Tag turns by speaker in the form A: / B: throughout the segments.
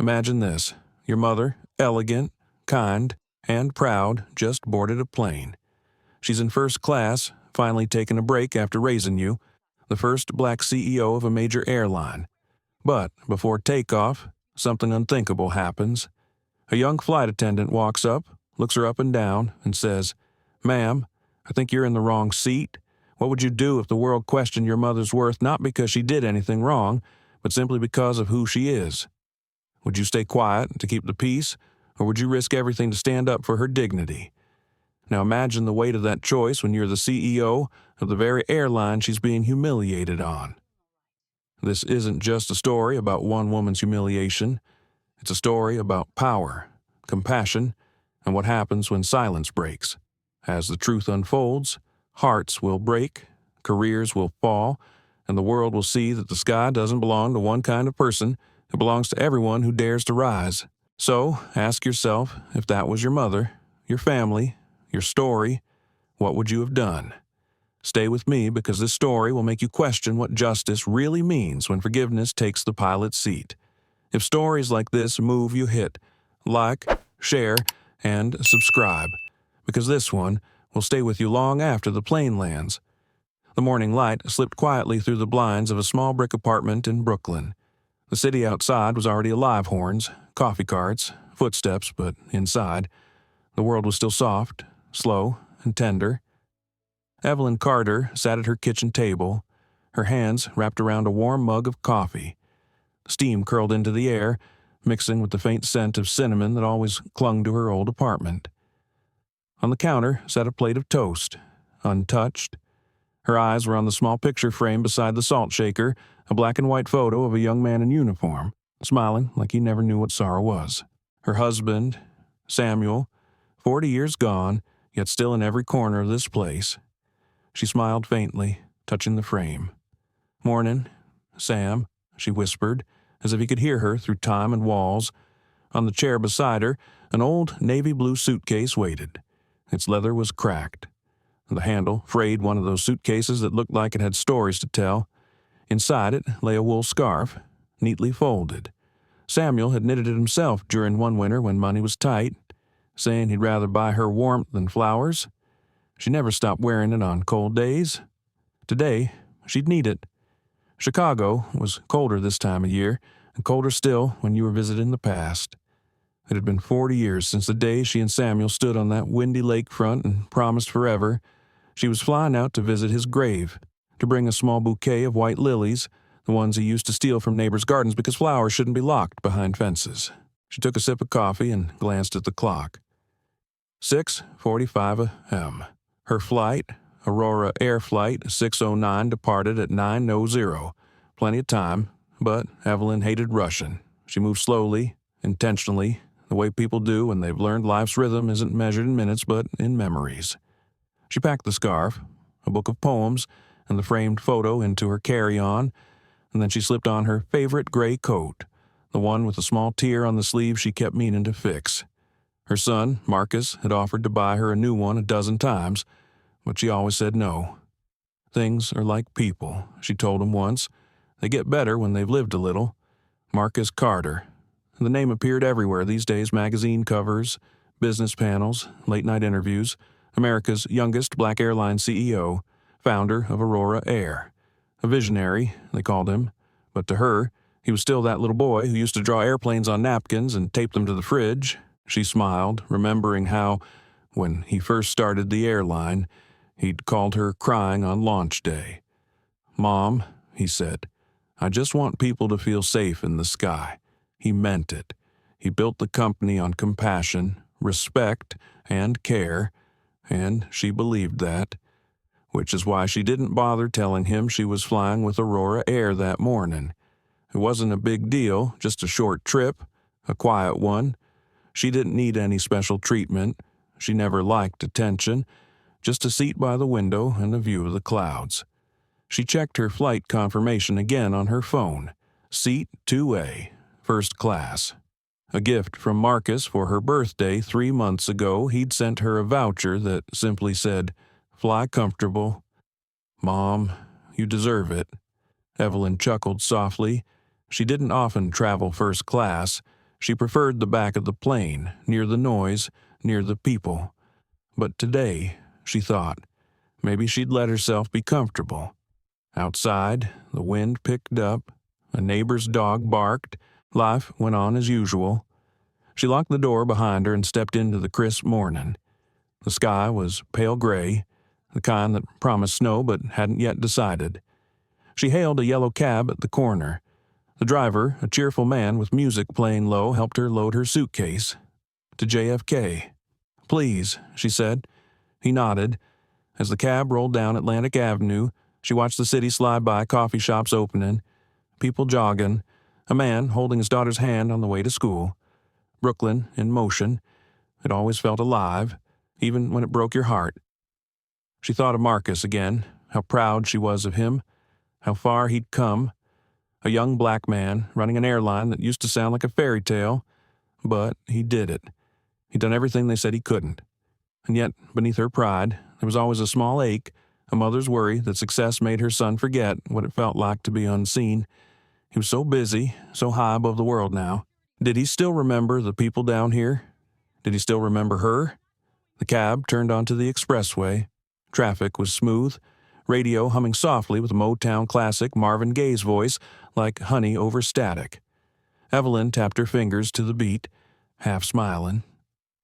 A: Imagine this. Your mother, elegant, kind, and proud, just boarded a plane. She's in first class, finally taking a break after raising you, the first black CEO of a major airline. But before takeoff, something unthinkable happens. A young flight attendant walks up, looks her up and down, and says, "Ma'am, I think you're in the wrong seat. What would you do if the world questioned your mother's worth not because she did anything wrong, but simply because of who she is? Would you stay quiet to keep the peace, or would you risk everything to stand up for her dignity?" Now imagine the weight of that choice when you're the CEO of the very airline she's being humiliated on. This isn't just a story about one woman's humiliation. It's a story about power, compassion, and what happens when silence breaks. As the truth unfolds, hearts will break, careers will fall, and the world will see that the sky doesn't belong to one kind of person. It belongs to everyone who dares to rise. So ask yourself, if that was your mother, your family, your story, what would you have done? Stay with me because this story will make you question what justice really means when forgiveness takes the pilot's seat. If stories like this move you, hit like, share, and subscribe, because this one will stay with you long after the plane lands. The morning light slipped quietly through the blinds of a small brick apartment in Brooklyn. The city outside was already alive, horns, coffee carts, footsteps, but inside, the world was still soft, slow, and tender. Evelyn Carter sat at her kitchen table, her hands wrapped around a warm mug of coffee. Steam curled into the air, mixing with the faint scent of cinnamon that always clung to her old apartment. On the counter sat a plate of toast, untouched. Her eyes were on the small picture frame beside the salt shaker, a black and white photo of a young man in uniform, smiling like he never knew what sorrow was. Her husband, Samuel, 40 years gone, yet still in every corner of this place. She smiled faintly, touching the frame. "Morning, Sam," she whispered, as if he could hear her through time and walls. On the chair beside her, an old navy blue suitcase waited. Its leather was cracked. The handle frayed one of those suitcases that looked like it had stories to tell. Inside it lay a wool scarf, neatly folded. Samuel had knitted it himself during one winter when money was tight, saying he'd rather buy her warmth than flowers. She never stopped wearing it on cold days. Today, she'd need it. Chicago was colder this time of year, and colder still when you were visiting the past. It had been 40 years since the day she and Samuel stood on that windy lakefront and promised forever. She was flying out to visit his grave, to bring a small bouquet of white lilies, the ones he used to steal from neighbors' gardens because flowers shouldn't be locked behind fences. She took a sip of coffee and glanced at the clock. 6:45 a.m. Her flight, Aurora Air Flight 609, departed at 9:00. Plenty of time, but Evelyn hated rushing. She moved slowly, intentionally, the way people do when they've learned life's rhythm isn't measured in minutes but in memories. She packed the scarf, a book of poems, and the framed photo into her carry-on, and then she slipped on her favorite gray coat, the one with a small tear on the sleeve she kept meaning to fix. Her son, Marcus, had offered to buy her a new one a dozen times, but she always said no. "Things are like people," she told him once. "They get better when they've lived a little." Marcus Carter. The name appeared everywhere these days: magazine covers, business panels, late-night interviews. America's youngest black airline CEO, founder of Aurora Air. A visionary, they called him, but to her, he was still that little boy who used to draw airplanes on napkins and tape them to the fridge. She smiled, remembering how, when he first started the airline, he'd called her crying on launch day. "Mom," he said, "I just want people to feel safe in the sky." He meant it. He built the company on compassion, respect, and care, and she believed that, which is why she didn't bother telling him she was flying with Aurora Air that morning. It wasn't a big deal, just a short trip, a quiet one. She didn't need any special treatment. She never liked attention, just a seat by the window and a view of the clouds. She checked her flight confirmation again on her phone. Seat 2A, first class. A gift from Marcus for her birthday 3 months ago. He'd sent her a voucher that simply said, "Fly comfortable." "Mom, you deserve it." Evelyn chuckled softly. She didn't often travel first class, She preferred the back of the plane, near the noise, near the people. But today, she thought, maybe she'd let herself be comfortable. Outside, the wind picked up, a neighbor's dog barked, life went on as usual. She locked the door behind her and stepped into the crisp morning. The sky was pale gray, the kind that promised snow but hadn't yet decided. She hailed a yellow cab at the corner. The driver, a cheerful man with music playing low, helped her load her suitcase. To JFK. "Please," she said. He nodded. As the cab rolled down Atlantic Avenue, she watched the city slide by, coffee shops opening, people jogging, a man holding his daughter's hand on the way to school. Brooklyn in motion. It always felt alive, even when it broke your heart. She thought of Marcus again, how proud she was of him, how far he'd come. A young black man running an airline that used to sound like a fairy tale, but he did it. He'd done everything they said he couldn't. And yet, beneath her pride, there was always a small ache, a mother's worry that success made her son forget what it felt like to be unseen. He was so busy, so high above the world now. Did he still remember the people down here? Did he still remember her? The cab turned onto the expressway. Traffic was smooth, radio humming softly with a Motown classic Marvin Gaye's voice like honey over static. Evelyn tapped her fingers to the beat, half smiling.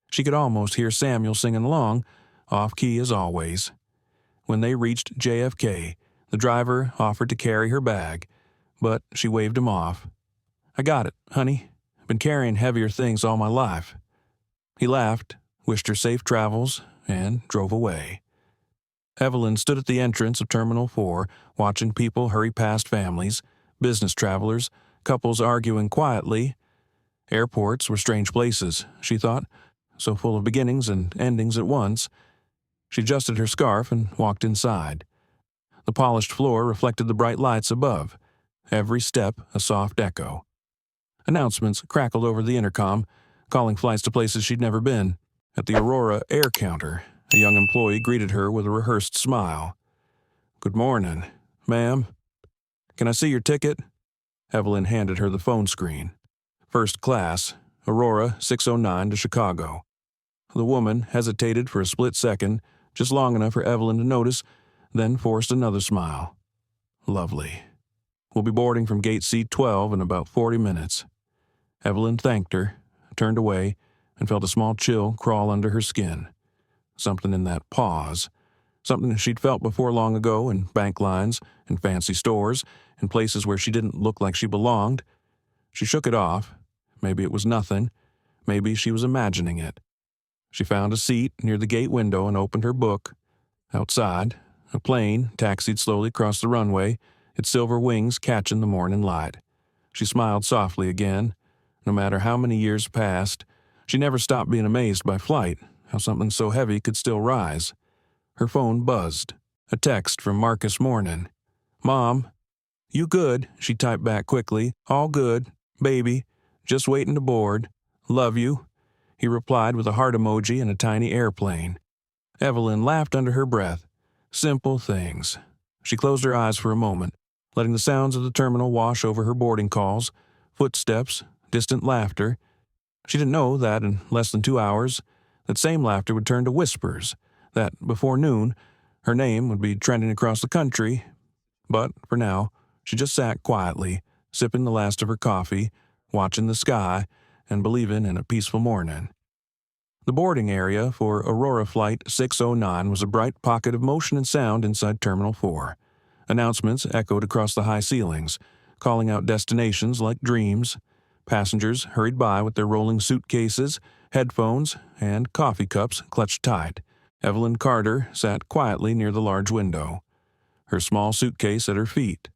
A: She could almost hear Samuel singing along, off-key as always. When they reached JFK, the driver offered to carry her bag, but she waved him off. "I got it, honey. I've been carrying heavier things all my life." He laughed, wished her safe travels, and drove away. Evelyn stood at the entrance of Terminal 4, watching people hurry past families, business travelers, couples arguing quietly. Airports were strange places, she thought, so full of beginnings and endings at once. She adjusted her scarf and walked inside. The polished floor reflected the bright lights above, every step a soft echo. Announcements crackled over the intercom, calling flights to places she'd never been. At the Aurora air counter, a young employee greeted her with a rehearsed smile. "Good morning, ma'am. Can I see your ticket?" Evelyn handed her the phone screen. First class, Aurora 609 to Chicago. The woman hesitated for a split second, just long enough for Evelyn to notice, then forced another smile. "Lovely. We'll be boarding from gate C12 in about 40 minutes. Evelyn thanked her, turned away, and felt a small chill crawl under her skin. Something in that pause. Something she'd felt before long ago in bank lines, in fancy stores, in places where she didn't look like she belonged. She shook it off. Maybe it was nothing. Maybe she was imagining it. She found a seat near the gate window and opened her book. Outside, a plane taxied slowly across the runway, its silver wings catching the morning light. She smiled softly again. No matter how many years passed, she never stopped being amazed by flight, how something so heavy could still rise. Her phone buzzed. A text from Marcus Morning. "Mom." "You good," she typed back quickly. "All good. Baby. Just waiting to board. Love you." He replied with a heart emoji and a tiny airplane. Evelyn laughed under her breath. Simple things. She closed her eyes for a moment, letting the sounds of the terminal wash over her boarding calls, footsteps, distant laughter. She didn't know that in less than 2 hours, that same laughter would turn to whispers, that before noon, her name would be trending across the country. But for now, she just sat quietly, sipping the last of her coffee, watching the sky, and believing in a peaceful morning. The boarding area for Aurora Flight 609 was a bright pocket of motion and sound inside Terminal 4. Announcements echoed across the high ceilings, calling out destinations like dreams. Passengers hurried by with their rolling suitcases, headphones, and coffee cups clutched tight. Evelyn Carter sat quietly near the large window, her small suitcase at her feet,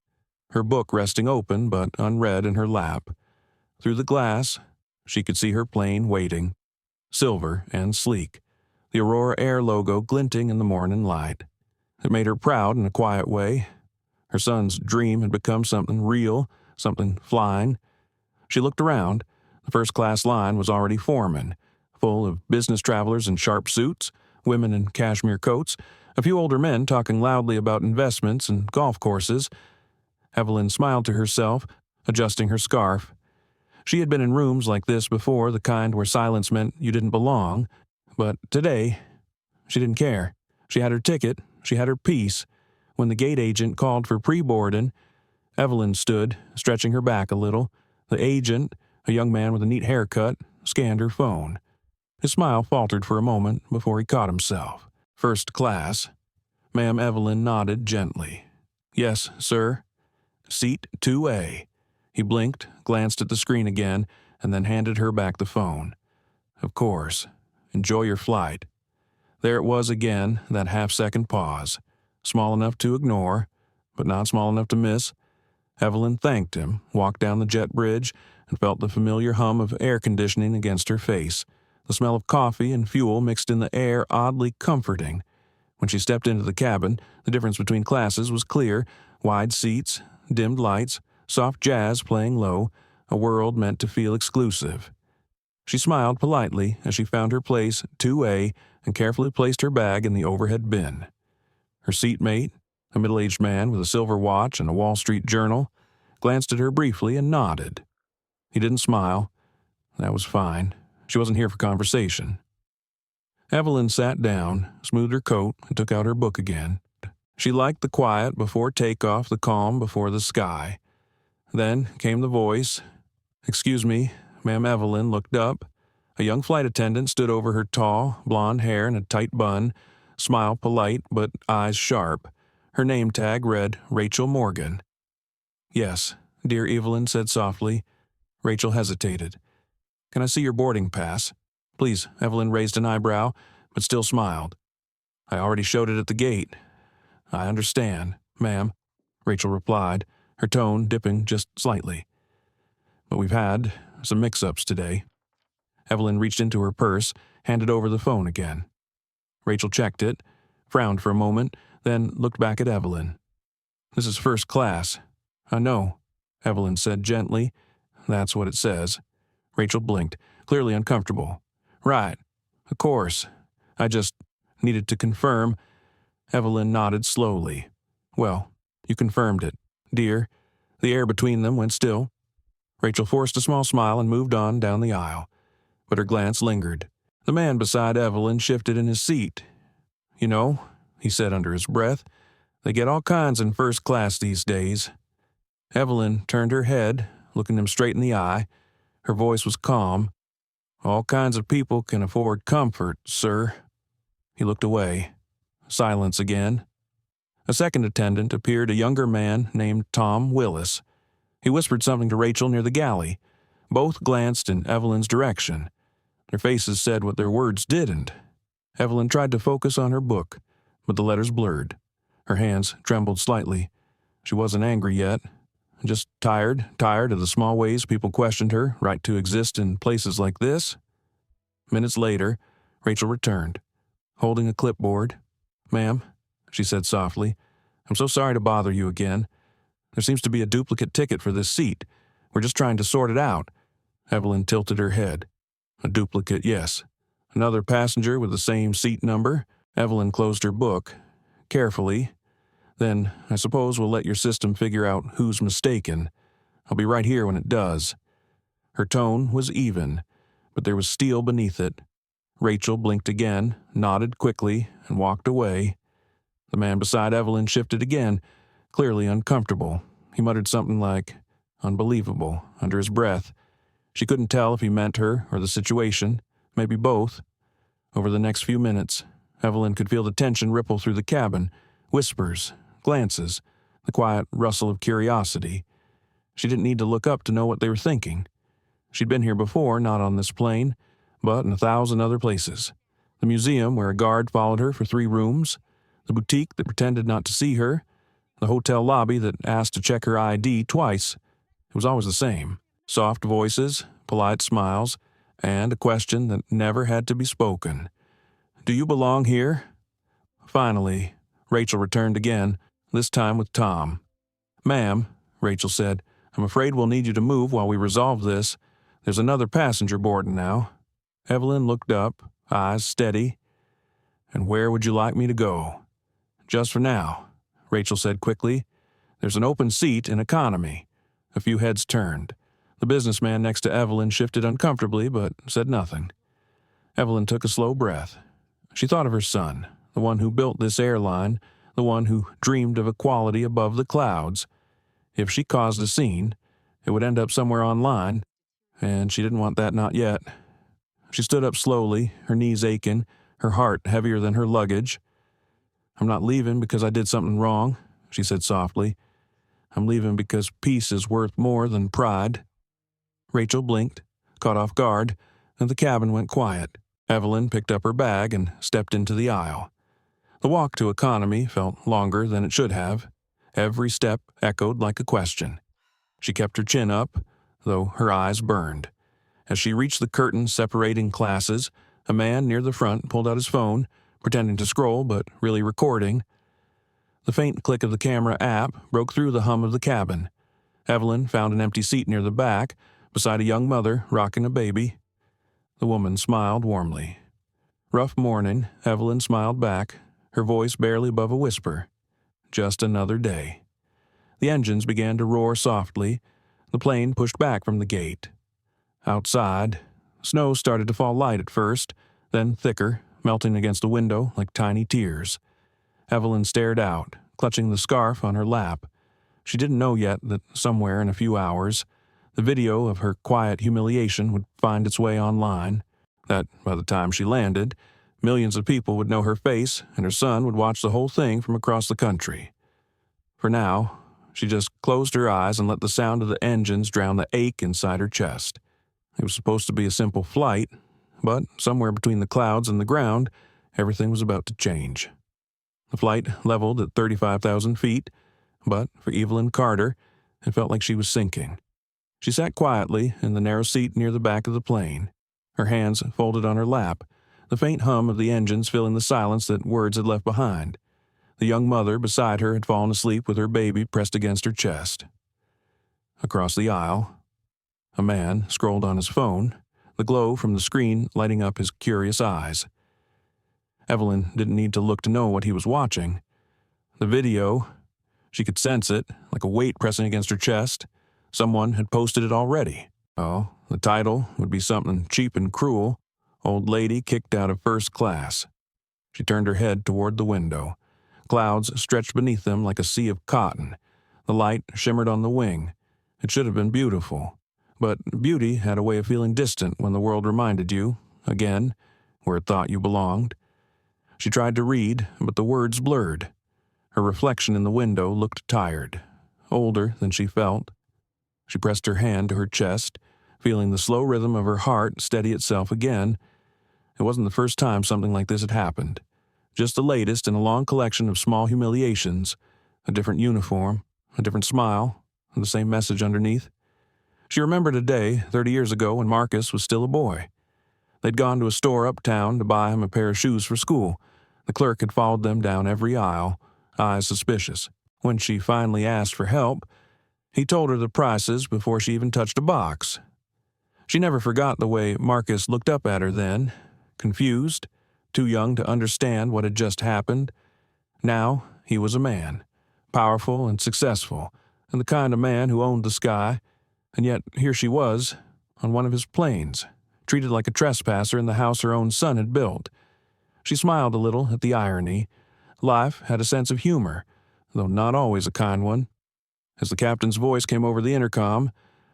A: her book resting open but unread in her lap. Through the glass, she could see her plane waiting, silver and sleek, the Aurora Air logo glinting in the morning light. It made her proud in a quiet way. Her son's dream had become something real, something flying. She looked around. The first-class line was already forming, full of business travelers in sharp suits, women in cashmere coats, a few older men talking loudly about investments and golf courses. Evelyn smiled to herself, adjusting her scarf. She had been in rooms like this before, the kind where silence meant you didn't belong, but today, she didn't care. She had her ticket, she had her piece. When the gate agent called for pre-boarding, Evelyn stood, stretching her back a little. The agent, a young man with a neat haircut, scanned her phone. His smile faltered for a moment before he caught himself. First class. Ma'am Evelyn nodded gently. Yes, sir. Seat 2A. He blinked, glanced at the screen again, and then handed her back the phone. Of course. Enjoy your flight. There it was again, that half-second pause. Small enough to ignore, but not small enough to miss. Evelyn thanked him, walked down the jet bridge, and felt the familiar hum of air conditioning against her face. The smell of coffee and fuel mixed in the air oddly comforting. When she stepped into the cabin, the difference between classes was clear. Wide seats, dimmed lights, soft jazz playing low, a world meant to feel exclusive. She smiled politely as she found her place, 2A, and carefully placed her bag in the overhead bin. Her seatmate, a middle-aged man with a silver watch and a Wall Street Journal, glanced at her briefly and nodded. He didn't smile. That was fine. She wasn't here for conversation. Evelyn sat down, smoothed her coat, and took out her book again. She liked the quiet before takeoff, the calm before the sky. Then came the voice. Excuse me. Ma'am Evelyn looked up. A young flight attendant stood over her tall, blonde hair in a tight bun, smile polite but eyes sharp. Her name tag read Rachel Morgan. Yes, dear Evelyn said softly. Rachel hesitated. Can I see your boarding pass? Please, Evelyn raised an eyebrow, but still smiled. I already showed it at the gate. I understand, ma'am, Rachel replied, her tone dipping just slightly. But we've had some mix-ups today. Evelyn reached into her purse, handed over the phone again. Rachel checked it, frowned for a moment, then looked back at Evelyn. This is first class. I know, Evelyn said gently. That's what it says. Rachel blinked, clearly uncomfortable. Right, of course. I just needed to confirm. Evelyn nodded slowly. Well, you confirmed it, dear. The air between them went still. Rachel forced a small smile and moved on down the aisle, but her glance lingered. The man beside Evelyn shifted in his seat. You know, he said under his breath, they get all kinds in first class these days. Evelyn turned her head, looking him straight in the eye. Her voice was calm. All kinds of people can afford comfort, sir. He looked away. Silence again. A second attendant appeared, a younger man named Tom Willis. He whispered something to Rachel near the galley. Both glanced in Evelyn's direction. Their faces said what their words didn't. Evelyn tried to focus on her book, but the letters blurred. Her hands trembled slightly. She wasn't angry yet. Just tired of the small ways people questioned her right to exist in places like this. Minutes later, Rachel returned, holding a clipboard. Ma'am, she said softly, I'm so sorry to bother you again. There seems to be a duplicate ticket for this seat. We're just trying to sort it out. Evelyn tilted her head. A duplicate, yes. Another passenger with the same seat number. Evelyn closed her book. Carefully. Then, I suppose we'll let your system figure out who's mistaken. I'll be right here when it does. Her tone was even, but there was steel beneath it. Rachel blinked again, nodded quickly, and walked away. The man beside Evelyn shifted again, clearly uncomfortable. He muttered something like, unbelievable, under his breath. She couldn't tell if he meant her or the situation, maybe both. Over the next few minutes, Evelyn could feel the tension ripple through the cabin, whispers, glances, the quiet rustle of curiosity. She didn't need to look up to know what they were thinking. She'd been here before, not on this plane, but in 1,000 other places. The museum where a guard followed her for 3 rooms, the boutique that pretended not to see her, the hotel lobby that asked to check her ID twice. It was always the same. Soft voices, polite smiles, and a question that never had to be spoken. Do you belong here? Finally, Rachel returned again, this time with Tom. Ma'am, Rachel said, I'm afraid we'll need you to move while we resolve this. There's another passenger boarding now. Evelyn looked up, eyes steady. And where would you like me to go? Just for now, Rachel said quickly. There's an open seat in economy. A few heads turned. The businessman next to Evelyn shifted uncomfortably but said nothing. Evelyn took a slow breath. She thought of her son, the one who built this airline, the one who dreamed of equality above the clouds. If she caused a scene, it would end up somewhere online, and she didn't want that not yet. She stood up slowly, her knees aching, her heart heavier than her luggage. "I'm not leaving because I did something wrong," she said softly. "I'm leaving because peace is worth more than pride." Rachel blinked, caught off guard, and the cabin went quiet. Evelyn picked up her bag and stepped into the aisle. The walk to economy felt longer than it should have. Every step echoed like a question. She kept her chin up, though her eyes burned. As she reached the curtain separating classes, a man near the front pulled out his phone, pretending to scroll but really recording. The faint click of the camera app broke through the hum of the cabin. Evelyn found an empty seat near the back, beside a young mother rocking a baby. The woman smiled warmly. "Rough morning," Evelyn smiled back, her voice barely above a whisper. "Just another day." The engines began to roar softly. The plane pushed back from the gate. Outside, snow started to fall light at first, then thicker, melting against the window like tiny tears. Evelyn stared out, clutching the scarf on her lap. She didn't know yet that somewhere in a few hours, the video of her quiet humiliation would find its way online, that by the time she landed, millions of people would know her face and her son would watch the whole thing from across the country. For now, she just closed her eyes and let the sound of the engines drown the ache inside her chest. It was supposed to be a simple flight, but somewhere between the clouds and the ground, everything was about to change. The flight leveled at 35,000 feet, but for Evelyn Carter, it felt like she was sinking. She sat quietly in the narrow seat near the back of the plane, her hands folded on her lap, the faint hum of the engines filling the silence that words had left behind. The young mother beside her had fallen asleep with her baby pressed against her chest. Across the aisle, a man scrolled on his phone, the glow from the screen lighting up his curious eyes. Evelyn didn't need to look to know what he was watching. The video, she could sense it, like a weight pressing against her chest. Someone had posted it already. Oh, the title would be something cheap and cruel. "Old Lady Kicked Out of First Class." She turned her head toward the window. Clouds stretched beneath them like a sea of cotton. The light shimmered on the wing. It should have been beautiful. But beauty had a way of feeling distant when the world reminded you, again, where it thought you belonged. She tried to read, but the words blurred. Her reflection in the window looked tired, older than she felt. She pressed her hand to her chest, feeling the slow rhythm of her heart steady itself again. It wasn't the first time something like this had happened. Just the latest in a long collection of small humiliations, a different uniform, a different smile, and the same message underneath. She remembered a day 30 years ago when Marcus was still a boy. They'd gone to a store uptown to buy him a pair of shoes for school. The clerk had followed them down every aisle, eyes suspicious. When she finally asked for help, he told her the prices before she even touched a box. She never forgot the way Marcus looked up at her then, confused, too young to understand what had just happened. Now he was a man, powerful and successful, and the kind of man who owned the sky, and yet here she was, on one of his planes, treated like a trespasser in the house her own son had built. She smiled a little at the irony. Life had a sense of humor, though not always a kind one. As the captain's voice came over the intercom,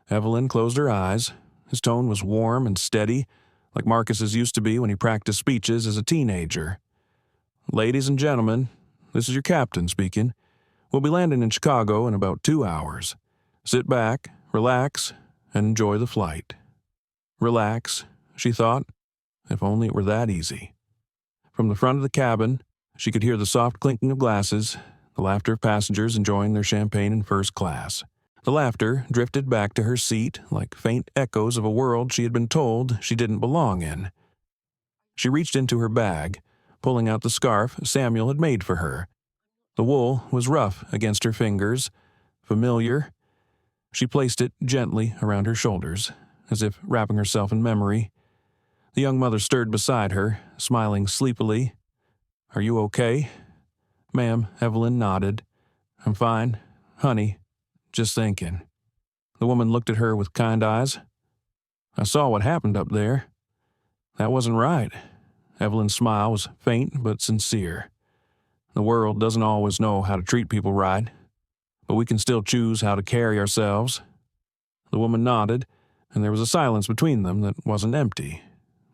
A: Evelyn closed her eyes. His tone was warm and steady, like Marcus's used to be when he practiced speeches as a teenager. "Ladies and gentlemen, this is your captain speaking. We'll be landing in Chicago in about 2 hours. Sit back, relax, and enjoy the flight." Relax, she thought, if only it were that easy. From the front of the cabin, she could hear the soft clinking of glasses, the laughter of passengers enjoying their champagne in first class. The laughter drifted back to her seat like faint echoes of a world she had been told she didn't belong in. She reached into her bag, pulling out the scarf Samuel had made for her. The wool was rough against her fingers, familiar. She placed it gently around her shoulders, as if wrapping herself in memory. The young mother stirred beside her, smiling sleepily. "Are you okay?" "Ma'am," Evelyn nodded. "I'm fine, honey. Just thinking." The woman looked at her with kind eyes. "I saw what happened up there. That wasn't right." Evelyn's smile was faint but sincere. "The world doesn't always know how to treat people right, but we can still choose how to carry ourselves." The woman nodded, and there was a silence between them that wasn't empty.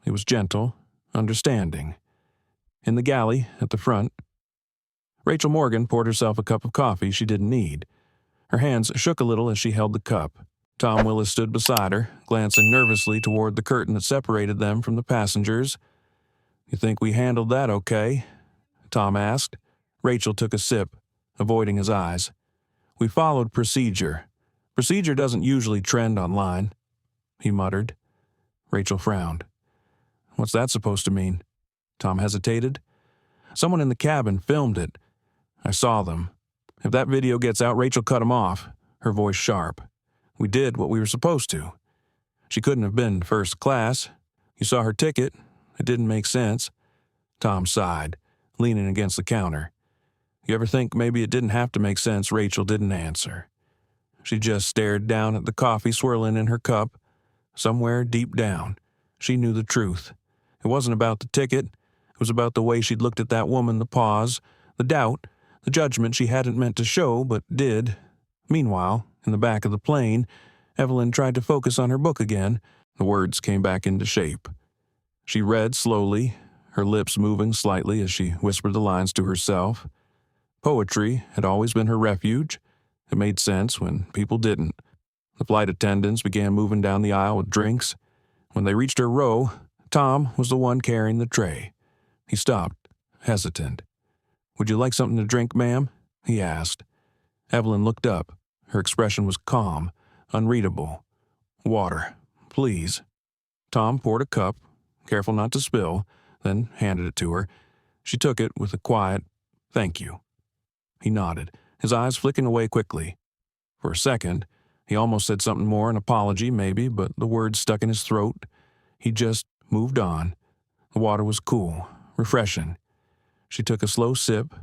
A: It was gentle, understanding. In the galley, at the front, Rachel Morgan poured herself a cup of coffee she didn't need. Her hands shook a little as she held the cup. Tom Willis stood beside her, glancing nervously toward the curtain that separated them from the passengers. "You think we handled that okay?" Tom asked. Rachel took a sip, avoiding his eyes. "We followed procedure. Procedure doesn't usually trend online," he muttered. Rachel frowned. "What's that supposed to mean?" Tom hesitated. "Someone in the cabin filmed it. I saw them. If that video gets out, Rachel cut him off," her voice sharp. "We did what we were supposed to. She couldn't have been first class. You saw her ticket. It didn't make sense." Tom sighed, leaning against the counter. "You ever think maybe it didn't have to make sense?" Rachel didn't answer. She just stared down at the coffee swirling in her cup. Somewhere deep down, she knew the truth. It wasn't about the ticket. It was about the way she'd looked at that woman, the pause, the doubt, the judgment she hadn't meant to show but did. Meanwhile, in the back of the plane, Evelyn tried to focus on her book again. The words came back into shape. She read slowly, her lips moving slightly as she whispered the lines to herself. Poetry had always been her refuge. It made sense when people didn't. The flight attendants began moving down the aisle with drinks. When they reached her row, Tom was the one carrying the tray. He stopped, hesitant. "Would you like something to drink, ma'am?" he asked. Evelyn looked up. Her expression was calm, unreadable. "Water, please." Tom poured a cup, careful not to spill, then handed it to her. She took it with a quiet, "Thank you." He nodded, his eyes flicking away quickly. For a second, he almost said something more, an apology maybe, but the words stuck in his throat. He just moved on. The water was cool, refreshing. She took a slow sip,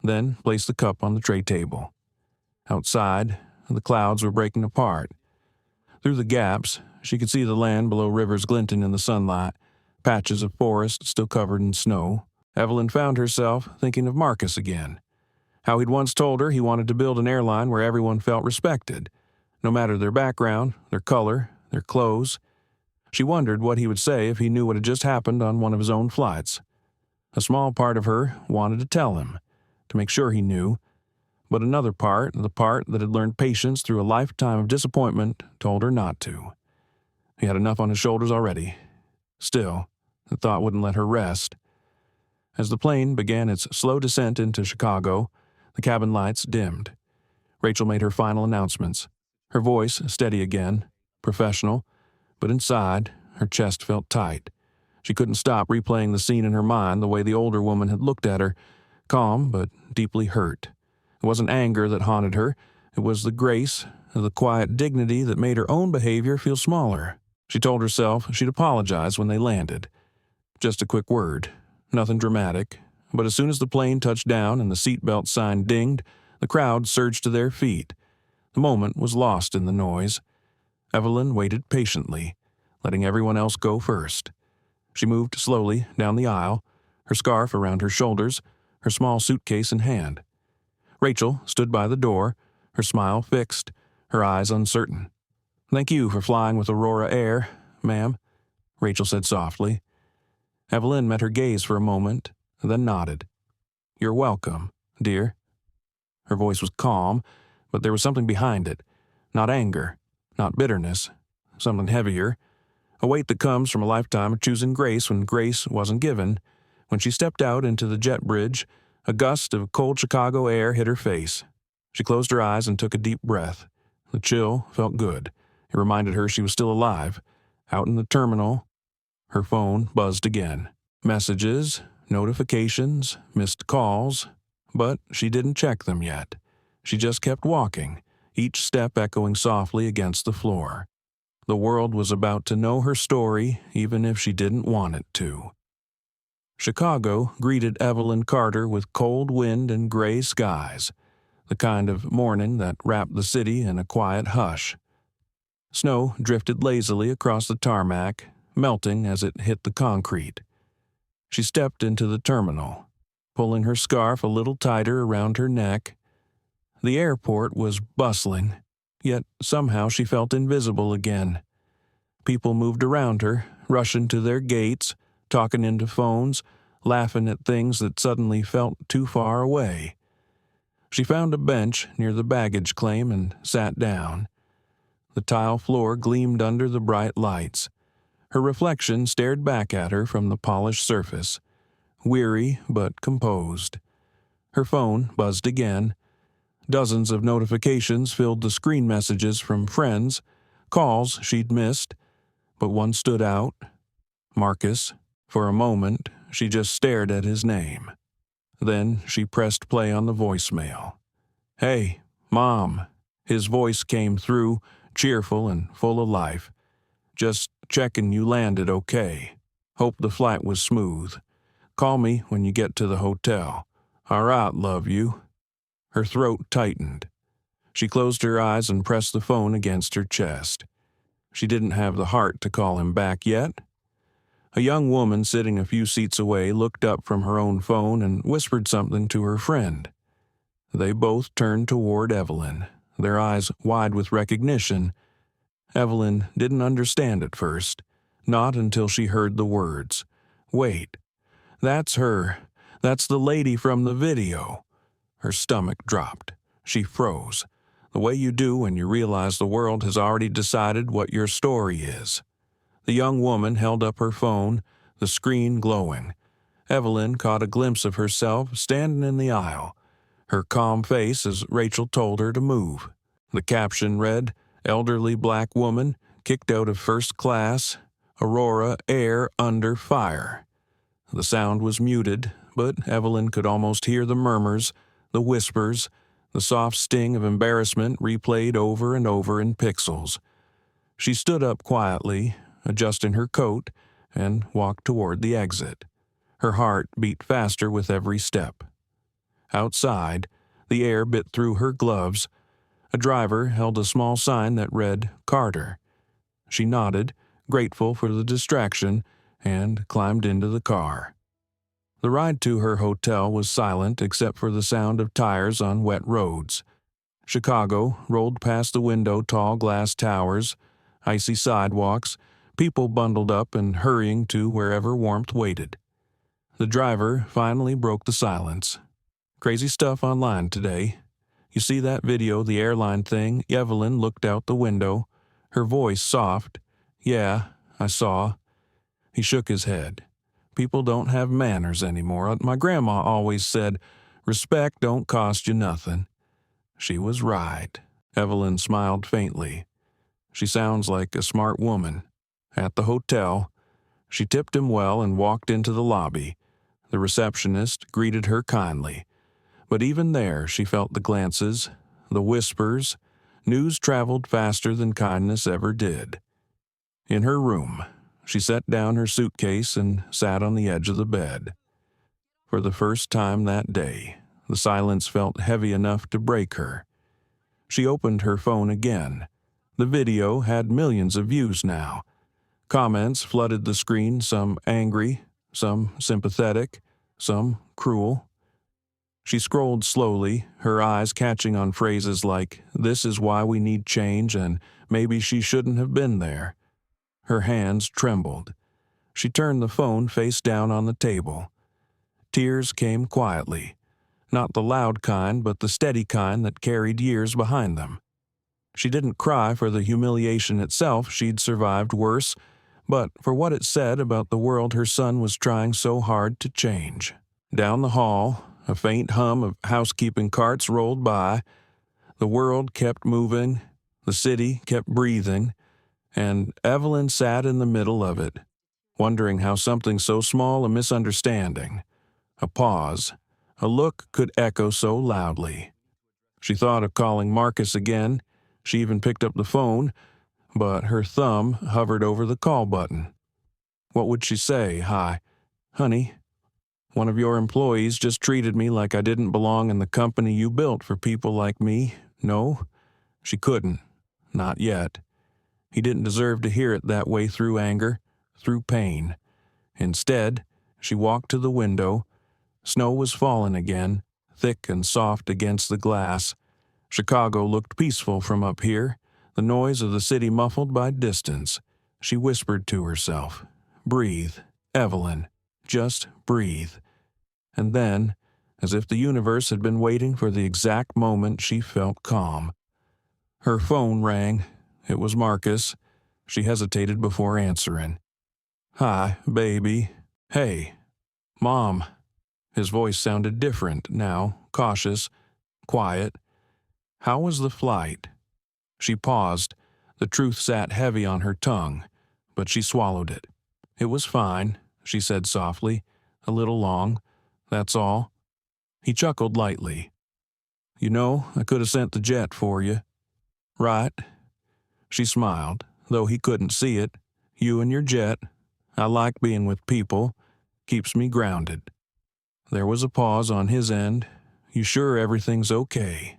A: then placed the cup on the tray table. Outside, the clouds were breaking apart. Through the gaps, she could see the land below rivers glinting in the sunlight, patches of forest still covered in snow. Evelyn found herself thinking of Marcus again. How he'd once told her he wanted to build an airline where everyone felt respected, no matter their background, their color, their clothes. She wondered what he would say if he knew what had just happened on one of his own flights. A small part of her wanted to tell him, to make sure he knew, but another part, the part that had learned patience through a lifetime of disappointment, told her not to. He had enough on his shoulders already. Still, the thought wouldn't let her rest. As the plane began its slow descent into Chicago, the cabin lights dimmed. Rachel made her final announcements, her voice steady again, professional, but inside, her chest felt tight. She couldn't stop replaying the scene in her mind the way the older woman had looked at her, calm but deeply hurt. It wasn't anger that haunted her. It was the grace, the quiet dignity that made her own behavior feel smaller. She told herself she'd apologize when they landed. Just a quick word, nothing dramatic, but as soon as the plane touched down and the seatbelt sign dinged, the crowd surged to their feet. The moment was lost in the noise. Evelyn waited patiently, letting everyone else go first. She moved slowly down the aisle, her scarf around her shoulders, her small suitcase in hand. Rachel stood by the door, her smile fixed, her eyes uncertain. "Thank you for flying with Aurora Air, ma'am," Rachel said softly. Evelyn met her gaze for a moment, then nodded. "You're welcome, dear." Her voice was calm, but there was something behind it. Not anger, not bitterness, something heavier. A weight that comes from a lifetime of choosing grace when grace wasn't given. When she stepped out into the jet bridge, a gust of cold Chicago air hit her face. She closed her eyes and took a deep breath. The chill felt good. It reminded her she was still alive. Out in the terminal, her phone buzzed again. Messages, notifications, missed calls, but she didn't check them yet. She just kept walking, each step echoing softly against the floor. The world was about to know her story, even if she didn't want it to. Chicago greeted Evelyn Carter with cold wind and gray skies, the kind of morning that wrapped the city in a quiet hush. Snow drifted lazily across the tarmac, melting as it hit the concrete. She stepped into the terminal, pulling her scarf a little tighter around her neck. The airport was bustling, yet somehow she felt invisible again. People moved around her, rushing to their gates, talking into phones, laughing at things that suddenly felt too far away. She found a bench near the baggage claim and sat down. The tile floor gleamed under the bright lights. Her reflection stared back at her from the polished surface, weary but composed. Her phone buzzed again. Dozens of notifications filled the screen messages from friends, calls she'd missed, but one stood out. Marcus. For a moment, she just stared at his name. Then she pressed play on the voicemail. "Hey, Mom." His voice came through, cheerful and full of life. "Just checking you landed okay. Hope the flight was smooth. Call me when you get to the hotel. All right, love you." Her throat tightened. She closed her eyes and pressed the phone against her chest. She didn't have the heart to call him back yet. A young woman sitting a few seats away looked up from her own phone and whispered something to her friend. They both turned toward Evelyn, their eyes wide with recognition. Evelyn didn't understand at first, not until she heard the words. "Wait, that's her. That's the lady from the video." Her stomach dropped. She froze, the way you do when you realize the world has already decided what your story is. The young woman held up her phone, the screen glowing. Evelyn caught a glimpse of herself standing in the aisle, her calm face as Rachel told her to move. The caption read, "Elderly black woman, kicked out of first class, Aurora air under fire." The sound was muted, but Evelyn could almost hear the murmurs, the whispers, the soft sting of embarrassment replayed over and over in pixels. She stood up quietly, adjusting her coat, and walked toward the exit. Her heart beat faster with every step. Outside, the air bit through her gloves. A driver held a small sign that read, "Carter." She nodded, grateful for the distraction, and climbed into the car. The ride to her hotel was silent except for the sound of tires on wet roads. Chicago rolled past the window tall glass towers, icy sidewalks, people bundled up and hurrying to wherever warmth waited. The driver finally broke the silence. "Crazy stuff online today. You see that video, the airline thing?" Evelyn looked out the window, her voice soft. "Yeah, I saw." He shook his head. "People don't have manners anymore. My grandma always said, 'Respect don't cost you nothing.'" She was right. Evelyn smiled faintly. She sounds like a smart woman. At the hotel, she tipped him well and walked into the lobby. The receptionist greeted her kindly. But even there she felt the glances, the whispers. News traveled faster than kindness ever did. In her room, she set down her suitcase and sat on the edge of the bed. For the first time that day, the silence felt heavy enough to break her. She opened her phone again. The video had millions of views now. Comments flooded the screen, some angry, some sympathetic, some cruel. She scrolled slowly, her eyes catching on phrases like, "This is why we need change," and "maybe she shouldn't have been there." Her hands trembled. She turned the phone face down on the table. Tears came quietly, not the loud kind, but the steady kind that carried years behind them. She didn't cry for the humiliation itself, she'd survived worse, but for what it said about the world her son was trying so hard to change. Down the hall, a faint hum of housekeeping carts rolled by. The world kept moving, the city kept breathing, and Evelyn sat in the middle of it, wondering how something so small a misunderstanding, a pause, a look could echo so loudly. She thought of calling Marcus again. She even picked up the phone, but her thumb hovered over the call button. What would she say? "Hi, honey. One of your employees just treated me like I didn't belong in the company you built for people like me." No, she couldn't. Not yet. He didn't deserve to hear it that way through anger, through pain. Instead, she walked to the window. Snow was falling again, thick and soft against the glass. Chicago looked peaceful from up here, the noise of the city muffled by distance. She whispered to herself, "Breathe, Evelyn, just breathe." And then, as if the universe had been waiting for the exact moment, she felt calm. Her phone rang. It was Marcus. She hesitated before answering. "Hi, baby. Hey, Mom." His voice sounded different now, cautious, quiet. "How was the flight?" She paused. The truth sat heavy on her tongue, but she swallowed it. "It was fine," she said softly. "A little long. That's all." He chuckled lightly. "You know, I could have sent the jet for you." "Right." She smiled, though he couldn't see it. "You and your jet. I like being with people. Keeps me grounded." There was a pause on his end. "You sure everything's okay?"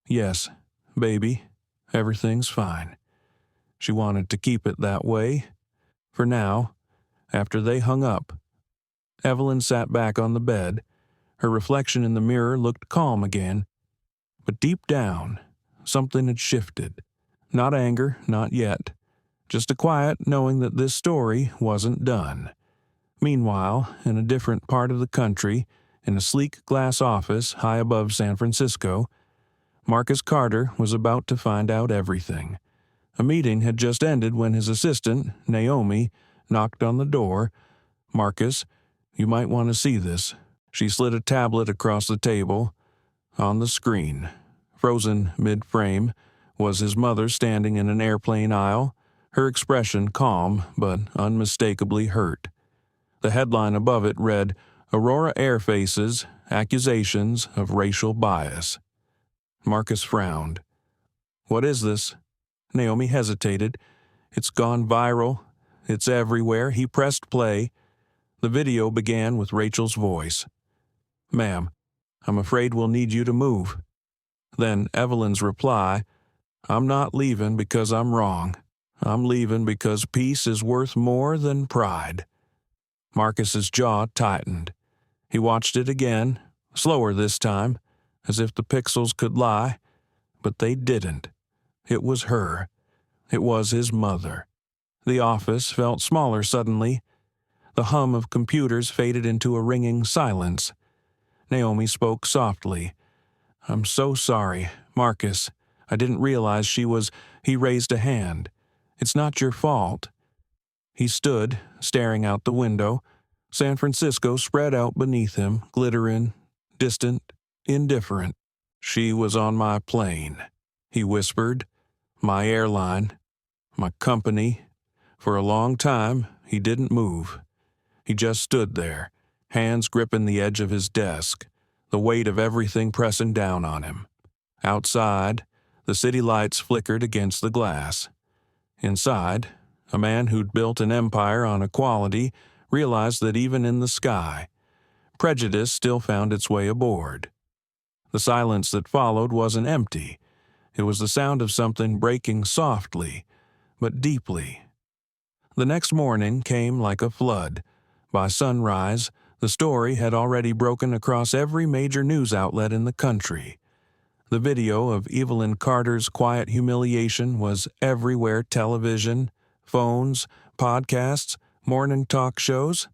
A: "Yes, baby. Everything's fine." She wanted to keep it that way. For now, after they hung up. Evelyn sat back on the bed. Her reflection in the mirror looked calm again. But deep down, something had shifted. Not anger, not yet. Just a quiet knowing that this story wasn't done. Meanwhile, in a different part of the country, in a sleek glass office high above San Francisco, Marcus Carter was about to find out everything. A meeting had just ended when his assistant, Naomi, knocked on the door. "Marcus, you might want to see this." She slid a tablet across the table. On the screen, frozen mid-frame, was his mother standing in an airplane aisle, her expression calm but unmistakably hurt. The headline above it read, "Aurora Air Faces Accusations of Racial Bias." Marcus frowned. "What is this?" Naomi hesitated. "It's gone viral. It's everywhere." He pressed play. The video began with Rachel's voice. "Ma'am, I'm afraid we'll need you to move." Then Evelyn's reply, "I'm not leaving because I'm wrong. I'm leaving because peace is worth more than pride." Marcus's jaw tightened. He watched it again, slower this time, as if the pixels could lie, but they didn't. It was her. It was his mother. The office felt smaller suddenly. The hum of computers faded into a ringing silence. Naomi spoke softly. "I'm so sorry, Marcus. I didn't realize she was—" He raised a hand. "It's not your fault." He stood, staring out the window. San Francisco spread out beneath him, glittering, distant, indifferent. "She was on my plane," he whispered. "My airline, my company." For a long time, he didn't move. He just stood there, hands gripping the edge of his desk, the weight of everything pressing down on him. Outside, the city lights flickered against the glass. Inside, a man who'd built an empire on equality realized that even in the sky, prejudice still found its way aboard. The silence that followed wasn't empty. It was the sound of something breaking softly, but deeply. The next morning came like a flood. By sunrise, the story had already broken across every major news outlet in the country. The video of Evelyn Carter's quiet humiliation was everywhere: television, phones, podcasts, morning talk shows.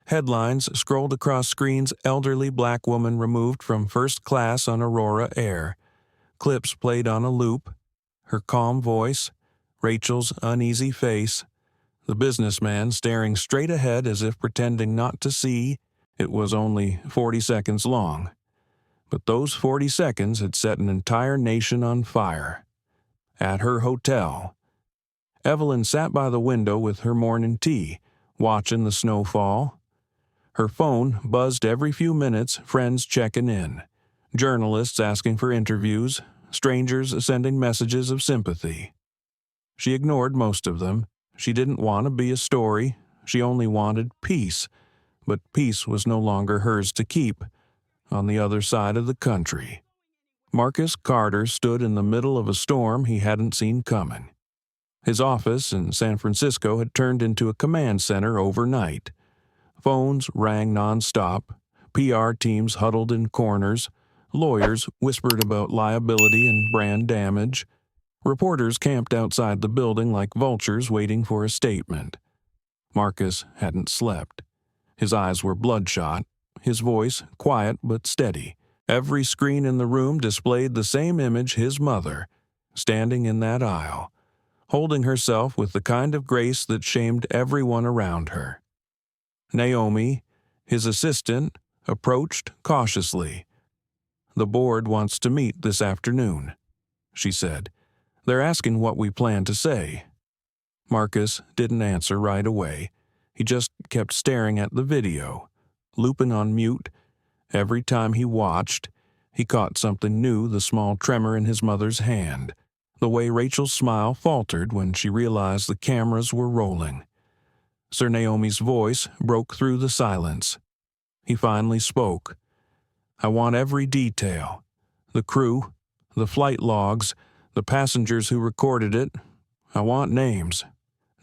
A: Headlines scrolled across screens: elderly black woman removed from first class on Aurora Air. Clips played on a loop. Her calm voice, Rachel's uneasy face, the businessman staring straight ahead as if pretending not to see. It was only 40 seconds long. But those 40 seconds had set an entire nation on fire. At her hotel, Evelyn sat by the window with her morning tea, watching the snow fall. Her phone buzzed every few minutes, friends checking in, journalists asking for interviews, strangers sending messages of sympathy. She ignored most of them. She didn't want to be a story. She only wanted peace. But peace was no longer hers to keep. On the other side of the country, Marcus Carter stood in the middle of a storm he hadn't seen coming. His office in San Francisco had turned into a command center overnight. Phones rang nonstop, PR teams huddled in corners, lawyers whispered about liability and brand damage. Reporters camped outside the building like vultures waiting for a statement. Marcus hadn't slept. His eyes were bloodshot, his voice quiet but steady. Every screen in the room displayed the same image: his mother, standing in that aisle, holding herself with the kind of grace that shamed everyone around her. Naomi, his assistant, approached cautiously. "The board wants to meet this afternoon," she said. "They're asking what we plan to say." Marcus didn't answer right away. He just kept staring at the video, looping on mute. Every time he watched, he caught something new: the small tremor in his mother's hand, the way Rachel's smile faltered when she realized the cameras were rolling. Sir Naomi's voice broke through the silence. He finally spoke. "I want every detail. The crew, the flight logs, the passengers who recorded it. I want names."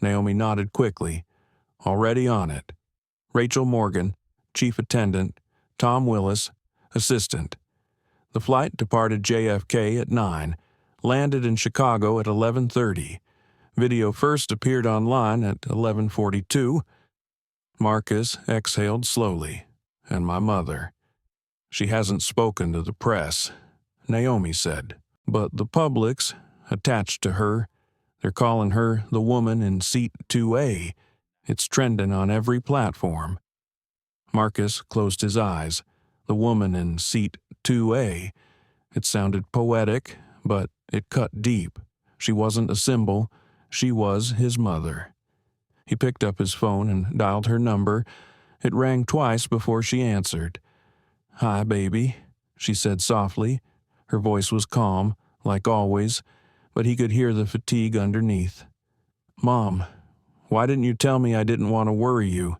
A: Naomi nodded quickly. "Already on it. Rachel Morgan, chief attendant; Tom Willis, assistant. The flight departed JFK at 9, landed in Chicago at 11:30. Video first appeared online at 11:42. Marcus exhaled slowly. "And my mother. She hasn't spoken to the press," Naomi said. "But the public's attached to her. They're calling her the woman in seat 2A. It's trending on every platform." Marcus closed his eyes. The woman in seat 2A. It sounded poetic, but it cut deep. She wasn't a symbol. She was his mother. He picked up his phone and dialed her number. It rang twice before she answered. "Hi, baby," she said softly. Her voice was calm, like always, but he could hear the fatigue underneath. "Mom, why didn't you tell me? I didn't want to worry you."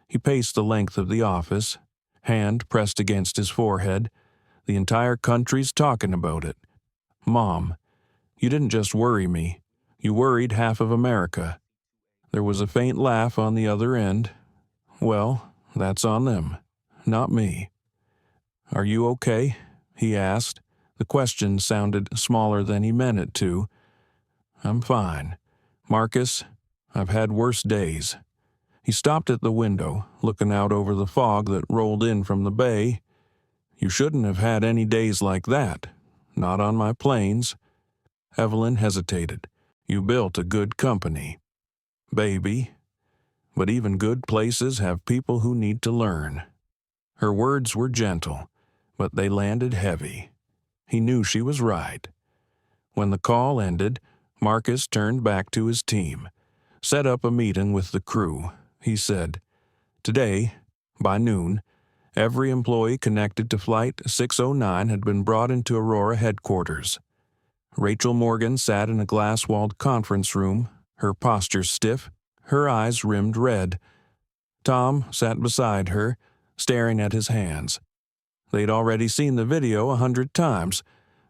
A: He paced the length of the office, hand pressed against his forehead. "The entire country's talking about it. Mom, you didn't just worry me. You worried half of America." There was a faint laugh on the other end. "Well, that's on them, not me." "Are you okay?" he asked. The question sounded smaller than he meant it to. "I'm fine. Marcus, I've had worse days." He stopped at the window, looking out over the fog that rolled in from the bay. "You shouldn't have had any days like that. Not on my planes." Evelyn hesitated. "You built a good company." "Baby. But even good places have people who need to learn." Her words were gentle, but they landed heavy. He knew she was right. When the call ended, Marcus turned back to his team. Set up a meeting with the crew. He said, "Today, by noon, every employee connected to Flight 609 had been brought into Aurora headquarters." Rachel Morgan sat in a glass-walled conference room, her posture stiff, her eyes rimmed red. Tom sat beside her, staring at his hands. They'd already seen the video 100 times,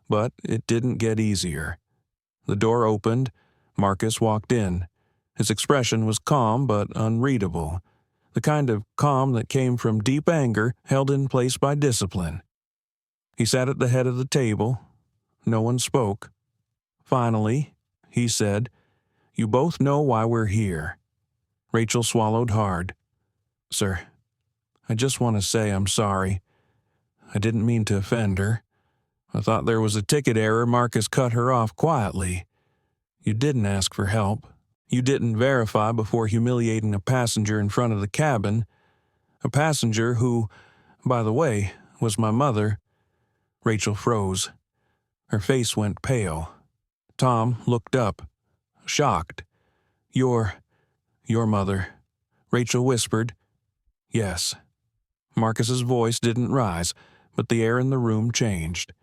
A: but it didn't get easier. The door opened. Marcus walked in. His expression was calm but unreadable, the kind of calm that came from deep anger held in place by discipline. He sat at the head of the table. No one spoke. Finally, he said, "You both know why we're here." Rachel swallowed hard. "Sir, I just want to say I'm sorry. I didn't mean to offend her. I thought there was a ticket error." Marcus cut her off quietly. "You didn't ask for help. You didn't verify before humiliating a passenger in front of the cabin. A passenger who, by the way, was my mother." Rachel froze. Her face went pale. Tom looked up, shocked. Your mother," Rachel whispered. "Yes." Marcus's voice didn't rise, but the air in the room changed.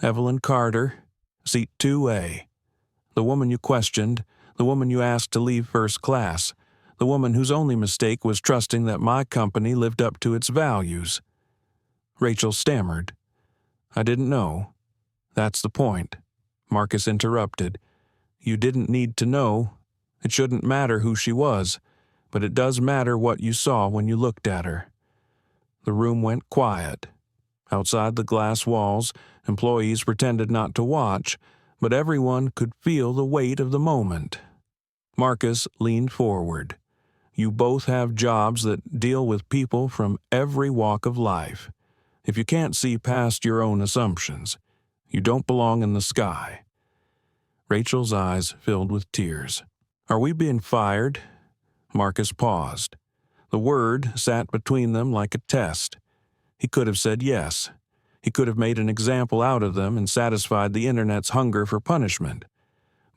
A: "Evelyn Carter, seat 2A. The woman you questioned, the woman you asked to leave first class, the woman whose only mistake was trusting that my company lived up to its values." Rachel stammered. "I didn't know." "That's the point," Marcus interrupted. You didn't need to know. It shouldn't matter who she was, but it does matter what you saw when you looked at her." The room went quiet. Outside the glass walls, employees pretended not to watch, but everyone could feel the weight of the moment. Marcus leaned forward. "You both have jobs that deal with people from every walk of life. If you can't see past your own assumptions, you don't belong in the sky." Rachel's eyes filled with tears. "Are we being fired?" Marcus paused. The word sat between them like a test. He could have said yes. He could have made an example out of them and satisfied the internet's hunger for punishment.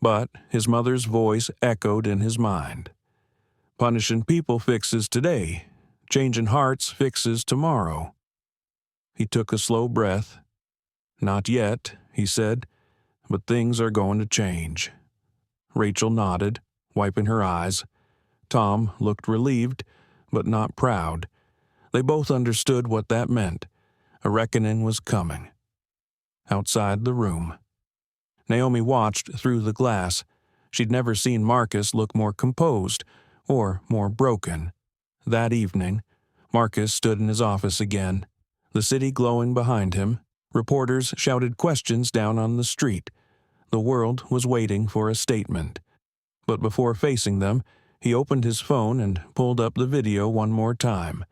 A: But his mother's voice echoed in his mind. "Punishing people fixes today. Changing hearts fixes tomorrow." He took a slow breath. "Not yet," he said, "but things are going to change." Rachel nodded, wiping her eyes. Tom looked relieved, but not proud. They both understood what that meant. A reckoning was coming. Outside the room, Naomi watched through the glass. She'd never seen Marcus look more composed or more broken. That evening, Marcus stood in his office again, the city glowing behind him. Reporters shouted questions down on the street. The world was waiting for a statement. But before facing them, he opened his phone and pulled up the video one more time.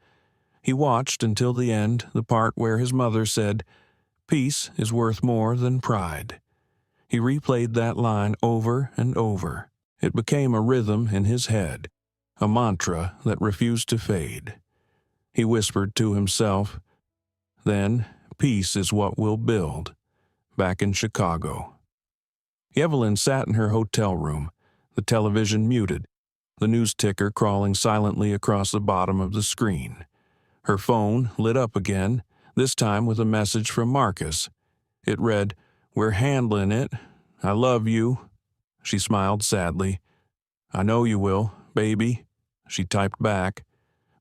A: He watched until the end, the part where his mother said, "Peace is worth more than pride." He replayed that line over and over. It became a rhythm in his head, a mantra that refused to fade. He whispered to himself, "Then peace is what we'll build." Back in Chicago, Evelyn sat in her hotel room, the television muted, the news ticker crawling silently across the bottom of the screen. Her phone lit up again, this time with a message from Marcus. It read, "We're handling it. I love you." She smiled sadly. "I know you will, baby," she typed back.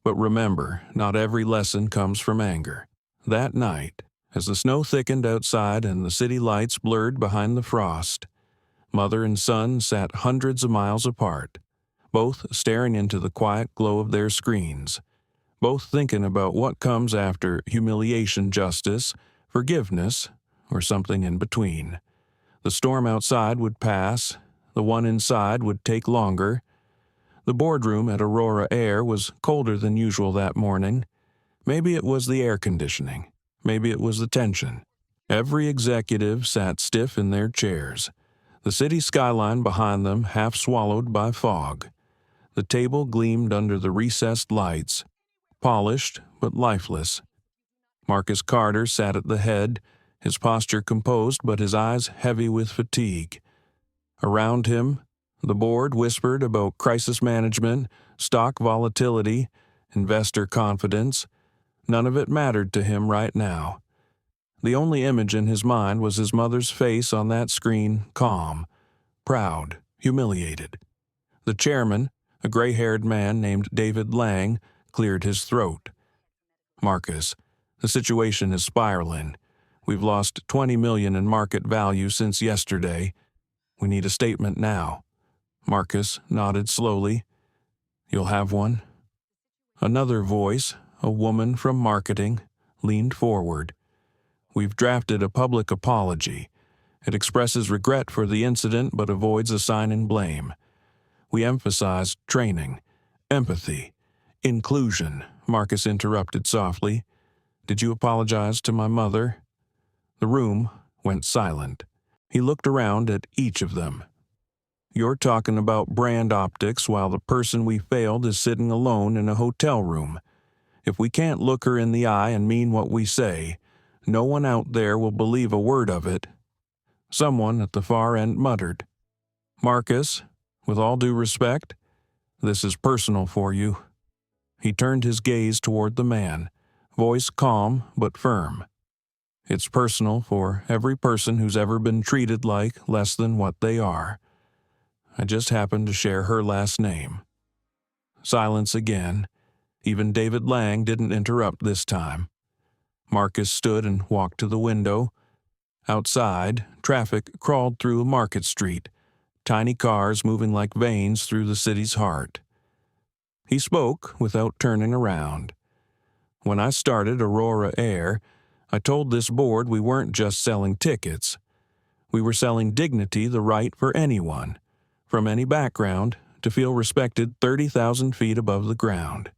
A: "But remember, not every lesson comes from anger." That night, as the snow thickened outside and the city lights blurred behind the frost, mother and son sat hundreds of miles apart, both staring into the quiet glow of their screens, both thinking about what comes after humiliation, justice, forgiveness, or something in between. The storm outside would pass. The one inside would take longer. The boardroom at Aurora Air was colder than usual that morning. Maybe it was the air conditioning. Maybe it was the tension. Every executive sat stiff in their chairs, the city skyline behind them half swallowed by fog. The table gleamed under the recessed lights, polished but lifeless. Marcus Carter sat at the head, his posture composed but his eyes heavy with fatigue. Around him, the board whispered about crisis management, stock volatility, investor confidence. None of it mattered to him right now. The only image in his mind was his mother's face on that screen, calm, proud, humiliated. The chairman, a gray-haired man named David Lang, cleared his throat. "Marcus, the situation is spiraling. We've lost $20 million in market value since yesterday. We need a statement now." Marcus nodded slowly. "You'll have one?" Another voice, a woman from marketing, leaned forward. "We've drafted a public apology. It expresses regret for the incident but avoids assigning blame. We emphasize training, empathy, inclusion." Marcus interrupted softly. "Did you apologize to my mother?" The room went silent. He looked around at each of them. "You're talking about brand optics while the person we failed is sitting alone in a hotel room. If we can't look her in the eye and mean what we say, no one out there will believe a word of it." Someone at the far end muttered, "Marcus, with all due respect, this is personal for you." He turned his gaze toward the man, voice calm but firm. "It's personal for every person who's ever been treated like less than what they are. I just happen to share her last name." Silence again. Even David Lang didn't interrupt this time. Marcus stood and walked to the window. Outside, traffic crawled through Market Street, tiny cars moving like veins through the city's heart. He spoke without turning around. When I started Aurora Air, I told this board we weren't just selling tickets. We were selling dignity, the right for anyone, from any background, to feel respected 30,000 feet above the ground.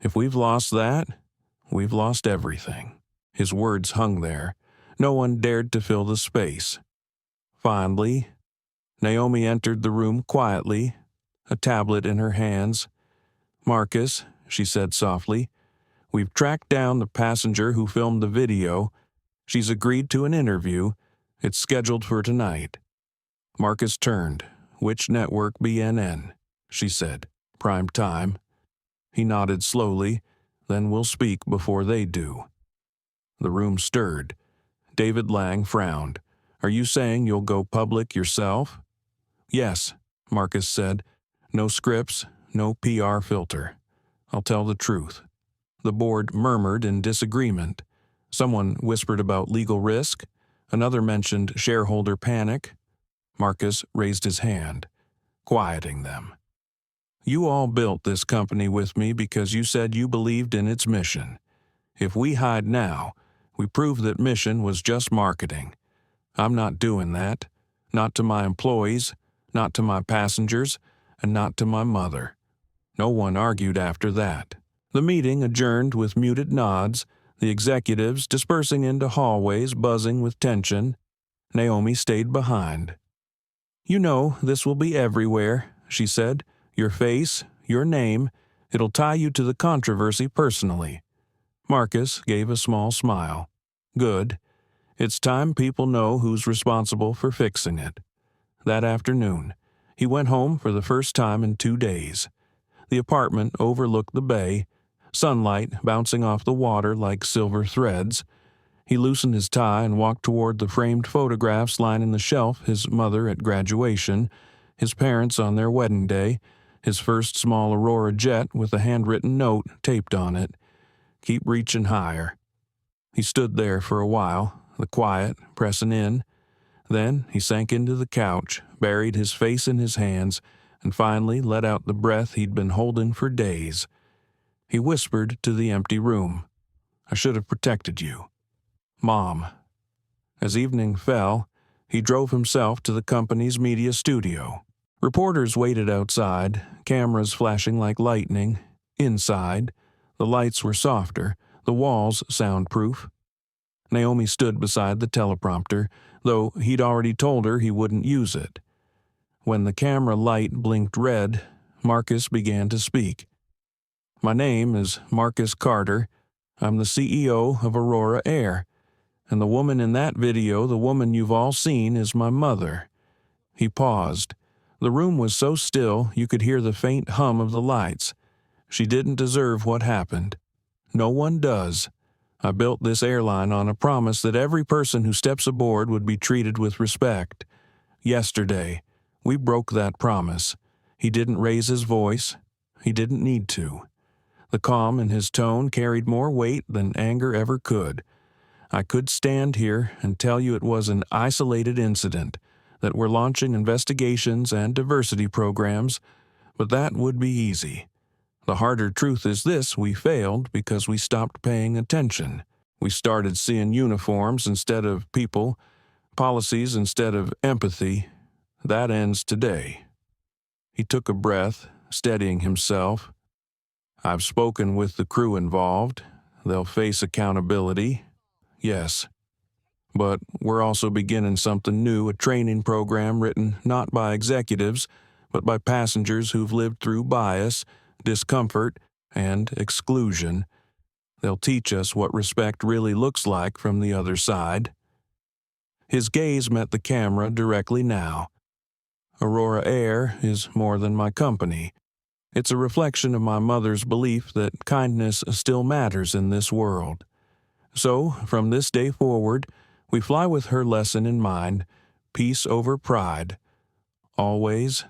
A: If we've lost that, we've lost everything. His words hung there. No one dared to fill the space. Finally, Naomi entered the room quietly, a tablet in her hands. "Marcus," she said softly, "we've tracked down the passenger who filmed the video. She's agreed to an interview. It's scheduled for tonight." Marcus turned. "Which network? BNN?" she said. "Prime time." He nodded slowly. "Then we'll speak before they do." The room stirred. David Lang frowned. "Are you saying you'll go public yourself?" "Yes," Marcus said. "No scripts, no PR filter. I'll tell the truth." The board murmured in disagreement. Someone whispered about legal risk. Another mentioned shareholder panic. Marcus raised his hand, quieting them. "You all built this company with me because you said you believed in its mission. If we hide now, we prove that mission was just marketing. I'm not doing that. Not to my employees, not to my passengers, and not to my mother." No one argued after that. The meeting adjourned with muted nods, the executives dispersing into hallways buzzing with tension. Naomi stayed behind. "You know, this will be everywhere," she said. "Your face, your name. It'll tie you to the controversy personally." Marcus gave a small smile. "Good. It's time people know who's responsible for fixing it." That afternoon, he went home for the first time in 2 days. The apartment overlooked the bay, sunlight bouncing off the water like silver threads. He loosened his tie and walked toward the framed photographs lining the shelf, his mother at graduation, his parents on their wedding day, his first small Aurora jet with a handwritten note taped on it. "Keep reaching higher." He stood there for a while, the quiet pressing in. Then he sank into the couch, buried his face in his hands, and finally let out the breath he'd been holding for days. He whispered to the empty room, "I should have protected you. Mom." As evening fell, he drove himself to the company's media studio. Reporters waited outside, cameras flashing like lightning. Inside, the lights were softer, the walls soundproof. Naomi stood beside the teleprompter, though he'd already told her he wouldn't use it. When the camera light blinked red, Marcus began to speak. "My name is Marcus Carter. I'm the CEO of Aurora Air. And the woman in that video, the woman you've all seen, is my mother." He paused. The room was so still you could hear the faint hum of the lights. "She didn't deserve what happened. No one does. I built this airline on a promise that every person who steps aboard would be treated with respect. Yesterday, we broke that promise." He didn't raise his voice. He didn't need to. The calm in his tone carried more weight than anger ever could. "I could stand here and tell you it was an isolated incident, that we're launching investigations and diversity programs, but that would be easy. The harder truth is this: we failed because we stopped paying attention. We started seeing uniforms instead of people, policies instead of empathy. That ends today." He took a breath, steadying himself. "I've spoken with the crew involved. They'll face accountability. Yes. But we're also beginning something new, a training program written not by executives, but by passengers who've lived through bias, discomfort, and exclusion. They'll teach us what respect really looks like from the other side." His gaze met the camera directly now. "Aurora Air is more than my company. It's a reflection of my mother's belief that kindness still matters in this world. So, from this day forward, we fly with her lesson in mind: peace over pride. Always."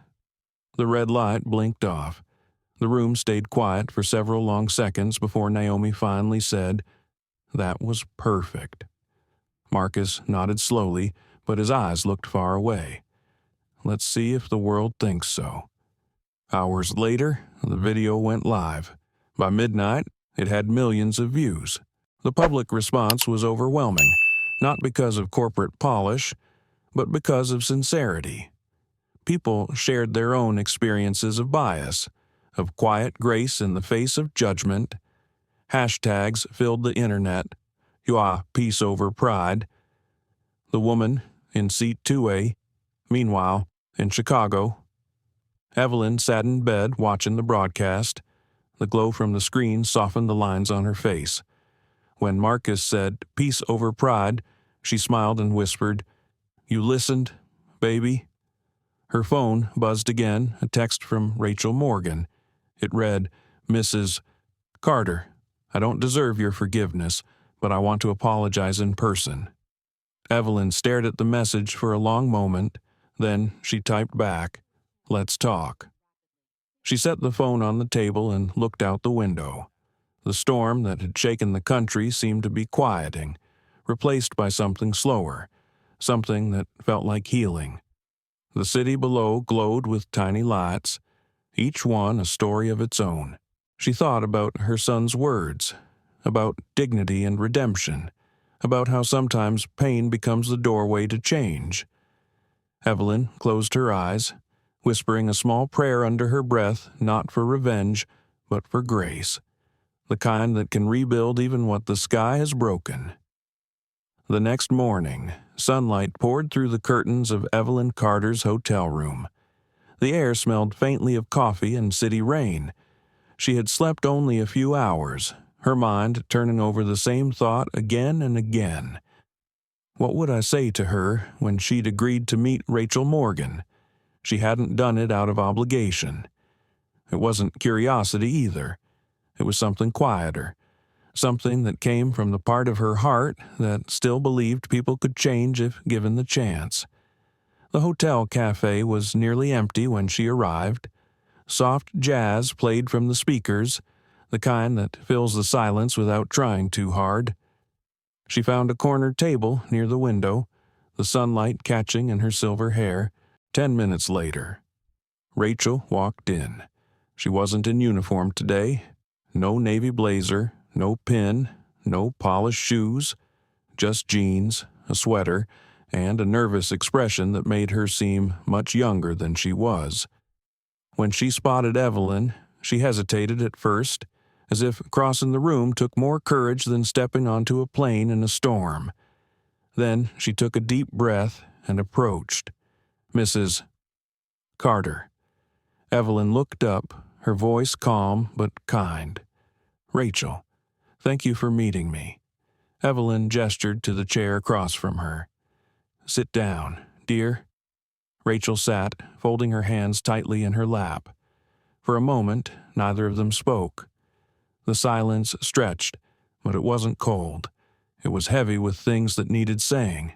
A: The red light blinked off. The room stayed quiet for several long seconds before Naomi finally said, "That was perfect." Marcus nodded slowly, but his eyes looked far away. Let's see if the world thinks so." Hours later, the video went live. By midnight, it had millions of views. The public response was overwhelming, not because of corporate polish, but because of sincerity. People shared their own experiences of bias, of quiet grace in the face of judgment. Hashtags filled the internet. Peace over pride. The woman in seat 2A. Meanwhile, in Chicago, Evelyn sat in bed watching the broadcast. The glow from the screen softened the lines on her face. When Marcus said, "Peace over pride," she smiled and whispered, "You listened, baby?" Her phone buzzed again, a text from Rachel Morgan. It read, "Mrs. Carter, I don't deserve your forgiveness, but I want to apologize in person." Evelyn stared at the message for a long moment, then she typed back, "Let's talk." She set the phone on the table and looked out the window. The storm that had shaken the country seemed to be quieting, replaced by something slower, something that felt like healing. The city below glowed with tiny lights, each one a story of its own. She thought about her son's words, about dignity and redemption, about how sometimes pain becomes the doorway to change. Evelyn closed her eyes, whispering a small prayer under her breath, not for revenge, but for grace, the kind that can rebuild even what the sky has broken. The next morning, sunlight poured through the curtains of Evelyn Carter's hotel room. The air smelled faintly of coffee and city rain. She had slept only a few hours, her mind turning over the same thought again and again. What would I say to her when she'd agreed to meet Rachel Morgan? She hadn't done it out of obligation. It wasn't curiosity either. It was something quieter, something that came from the part of her heart that still believed people could change if given the chance. The hotel cafe was nearly empty when she arrived. Soft jazz played from the speakers, the kind that fills the silence without trying too hard. She found a corner table near the window, the sunlight catching in her silver hair. 10 minutes later, Rachel walked in. She wasn't in uniform today. No navy blazer, no pin, no polished shoes, just jeans, a sweater, and a nervous expression that made her seem much younger than she was. When she spotted Evelyn, she hesitated at first, as if crossing the room took more courage than stepping onto a plane in a storm. Then she took a deep breath and approached. "Mrs. Carter." Evelyn looked up, her voice calm but kind. "Rachel, thank you for meeting me." Evelyn gestured to the chair across from her. "Sit down, dear." Rachel sat, folding her hands tightly in her lap. For a moment, neither of them spoke. The silence stretched, but it wasn't cold. It was heavy with things that needed saying.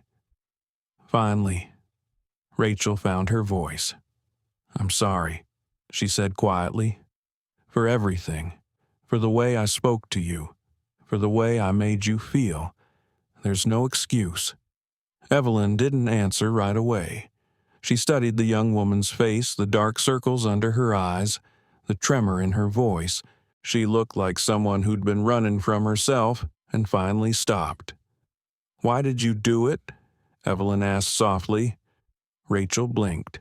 A: Finally, Rachel found her voice. "I'm sorry," she said quietly, "for everything, for the way I spoke to you, for the way I made you feel. There's no excuse." Evelyn didn't answer right away. She studied the young woman's face, the dark circles under her eyes, the tremor in her voice. She looked like someone who'd been running from herself and finally stopped. "Why did you do it?" Evelyn asked softly. Rachel blinked.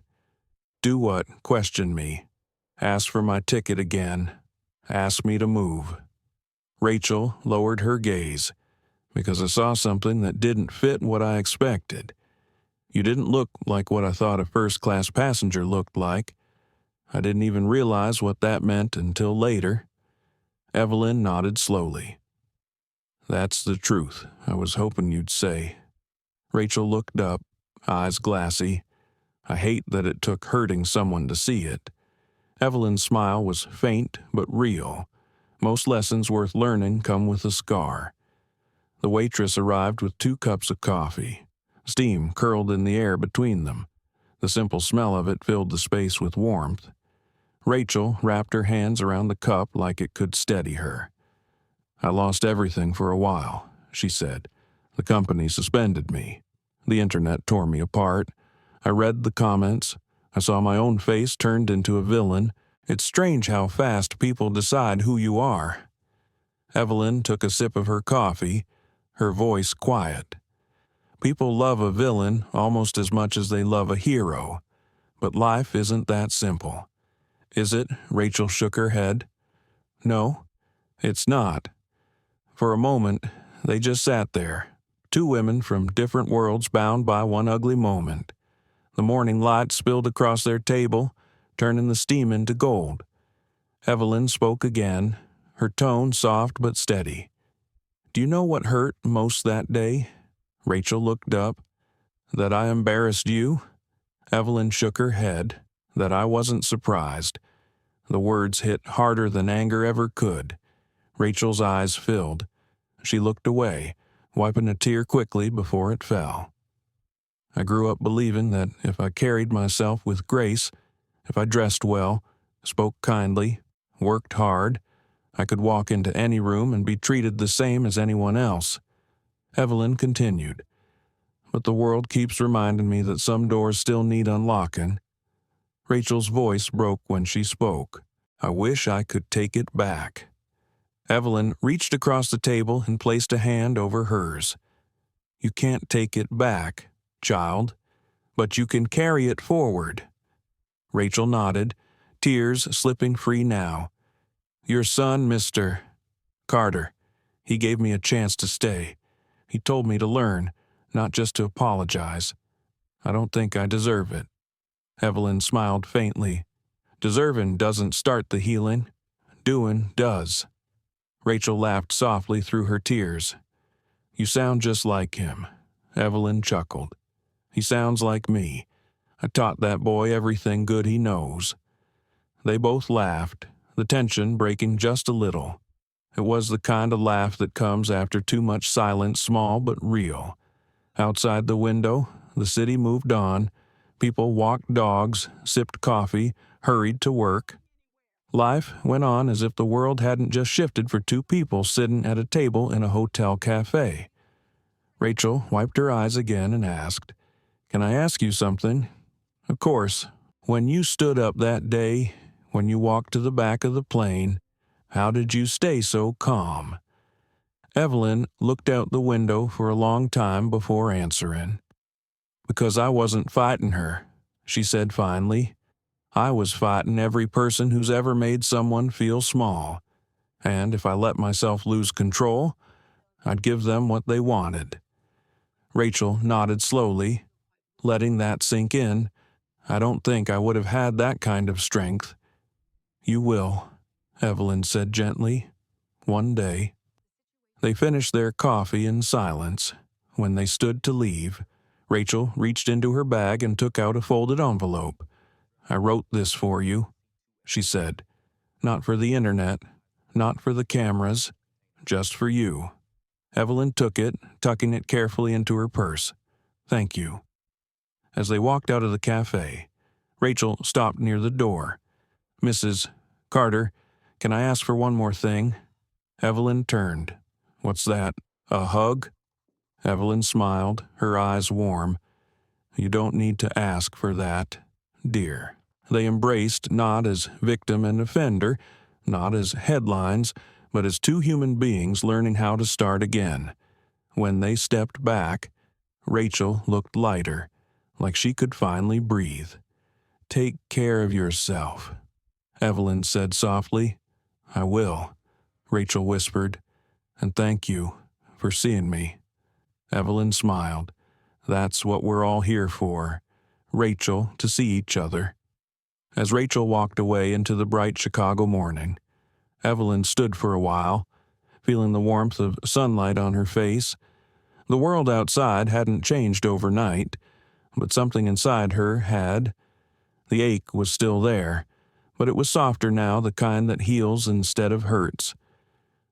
A: "Do what? Question me. Ask for my ticket again. Ask me to move." Rachel lowered her gaze, "Because I saw something that didn't fit what I expected. You didn't look like what I thought a first-class passenger looked like. I didn't even realize what that meant until later." Evelyn nodded slowly. "That's the truth I was hoping you'd say." Rachel looked up, eyes glassy. "I hate that it took hurting someone to see it." Evelyn's smile was faint but real. Most lessons worth learning come with a scar. The waitress arrived with 2 cups of coffee. Steam curled in the air between them. The simple smell of it filled the space with warmth. Rachel wrapped her hands around the cup like it could steady her. "I lost everything for a while," she said. "The company suspended me. The internet tore me apart. I read the comments. I saw my own face turned into a villain. It's strange how fast people decide who you are. Evelyn took a sip of her coffee, her voice quiet. People love a villain almost as much as they love a hero. But life isn't that simple. Is it? Rachel shook her head. No, it's not. For a moment, they just sat there, two women from different worlds bound by one ugly moment. The morning light spilled across their table, turning the steam into gold. Evelyn spoke again, her tone soft but steady. Do you know what hurt most that day? Rachel looked up. That I embarrassed you? Evelyn shook her head. That I wasn't surprised. The words hit harder than anger ever could. Rachel's eyes filled. She looked away, wiping a tear quickly before it fell. I grew up believing that if I carried myself with grace, if I dressed well, spoke kindly, worked hard, I could walk into any room and be treated the same as anyone else. Evelyn continued. But the world keeps reminding me that some doors still need unlocking. Rachel's voice broke when she spoke. I wish I could take it back. Evelyn reached across the table and placed a hand over hers. You can't take it back, child, but you can carry it forward. Rachel nodded, tears slipping free now. Your son, Mr. Carter, he gave me a chance to stay. He told me to learn, not just to apologize. I don't think I deserve it. Evelyn smiled faintly. Deserving doesn't start the healing. Doing does. Rachel laughed softly through her tears. You sound just like him. Evelyn chuckled. He sounds like me. I taught that boy everything good he knows. They both laughed, the tension breaking just a little. It was the kind of laugh that comes after too much silence, small but real. Outside the window, the city moved on. People walked dogs, sipped coffee, hurried to work. Life went on as if the world hadn't just shifted for two people sitting at a table in a hotel cafe. Rachel wiped her eyes again and asked, Can I ask you something? Of course. When you stood up that day, when you walked to the back of the plane, how did you stay so calm? Evelyn looked out the window for a long time before answering. Because I wasn't fighting her, she said finally. I was fighting every person who's ever made someone feel small. And if I let myself lose control, I'd give them what they wanted. Rachel nodded slowly, letting that sink in. I don't think I would have had that kind of strength. You will, Evelyn said gently. One day. They finished their coffee in silence. When they stood to leave, Rachel reached into her bag and took out a folded envelope. I wrote this for you, she said. Not for the internet, not for the cameras, just for you. Evelyn took it, tucking it carefully into her purse. Thank you. As they walked out of the cafe, Rachel stopped near the door. Mrs. Carter, can I ask for one more thing? Evelyn turned. What's that? A hug? Evelyn smiled, her eyes warm. You don't need to ask for that, dear. They embraced not as victim and offender, not as headlines, but as two human beings learning how to start again. When they stepped back, Rachel looked lighter, like she could finally breathe. Take care of yourself, Evelyn said softly. I will, Rachel whispered, and thank you for seeing me. Evelyn smiled. That's what we're all here for, Rachel, to see each other. As Rachel walked away into the bright Chicago morning, Evelyn stood for a while, feeling the warmth of sunlight on her face. The world outside hadn't changed overnight, but something inside her had. The ache was still there, but it was softer now, the kind that heals instead of hurts.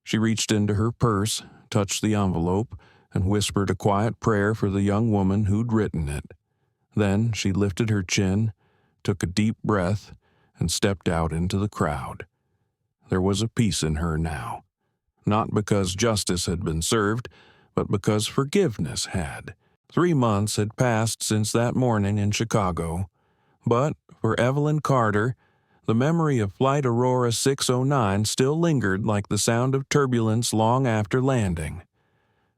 A: She reached into her purse, touched the envelope, and whispered a quiet prayer for the young woman who'd written it. Then she lifted her chin, took a deep breath, and stepped out into the crowd. There was a peace in her now, not because justice had been served, but because forgiveness had. 3 months had passed since that morning in Chicago. But for Evelyn Carter, the memory of Flight Aurora 609 still lingered like the sound of turbulence long after landing.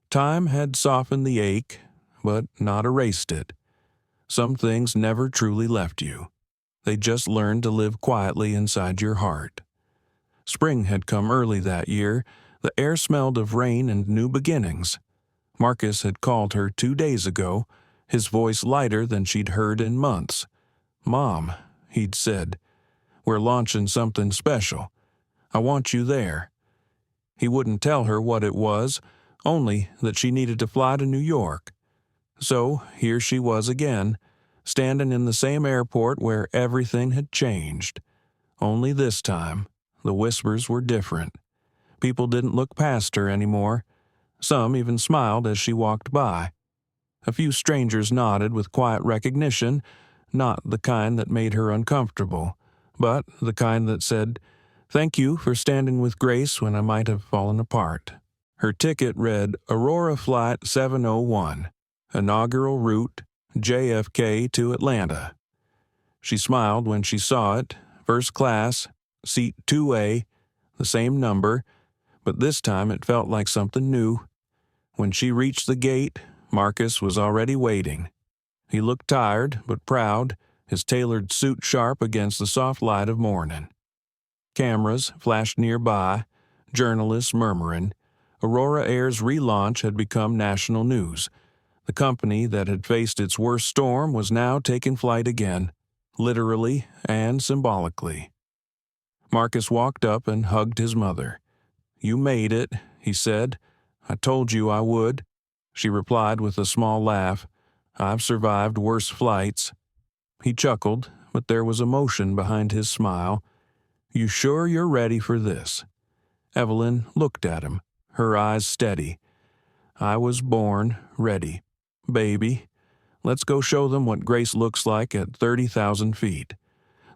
A: Time had softened the ache, but not erased it. Some things never truly left you. They just learned to live quietly inside your heart. Spring had come early that year. The air smelled of rain and new beginnings. Marcus had called her 2 days ago, his voice lighter than she'd heard in months. "Mom," he'd said, "we're launching something special. I want you there." He wouldn't tell her what it was, only that she needed to fly to New York. So here she was again, standing in the same airport where everything had changed. Only this time, the whispers were different. People didn't look past her anymore. Some even smiled as she walked by. A few strangers nodded with quiet recognition, not the kind that made her uncomfortable, but the kind that said, "Thank you for standing with Grace when I might have fallen apart." Her ticket read Aurora Flight 701, inaugural route, JFK to Atlanta. She smiled when she saw it, first class, seat 2A, the same number, but this time it felt like something new. When she reached the gate, Marcus was already waiting. He looked tired but proud, his tailored suit sharp against the soft light of morning. Cameras flashed nearby, journalists murmuring. Aurora Air's relaunch had become national news. The company that had faced its worst storm was now taking flight again, literally and symbolically. Marcus walked up and hugged his mother. "You made it," he said. "I told you I would." She replied with a small laugh. "I've survived worse flights." He chuckled, but there was emotion behind his smile. "You sure you're ready for this?" Evelyn looked at him, her eyes steady. "I was born ready. Baby, let's go show them what Grace looks like at 30,000 feet.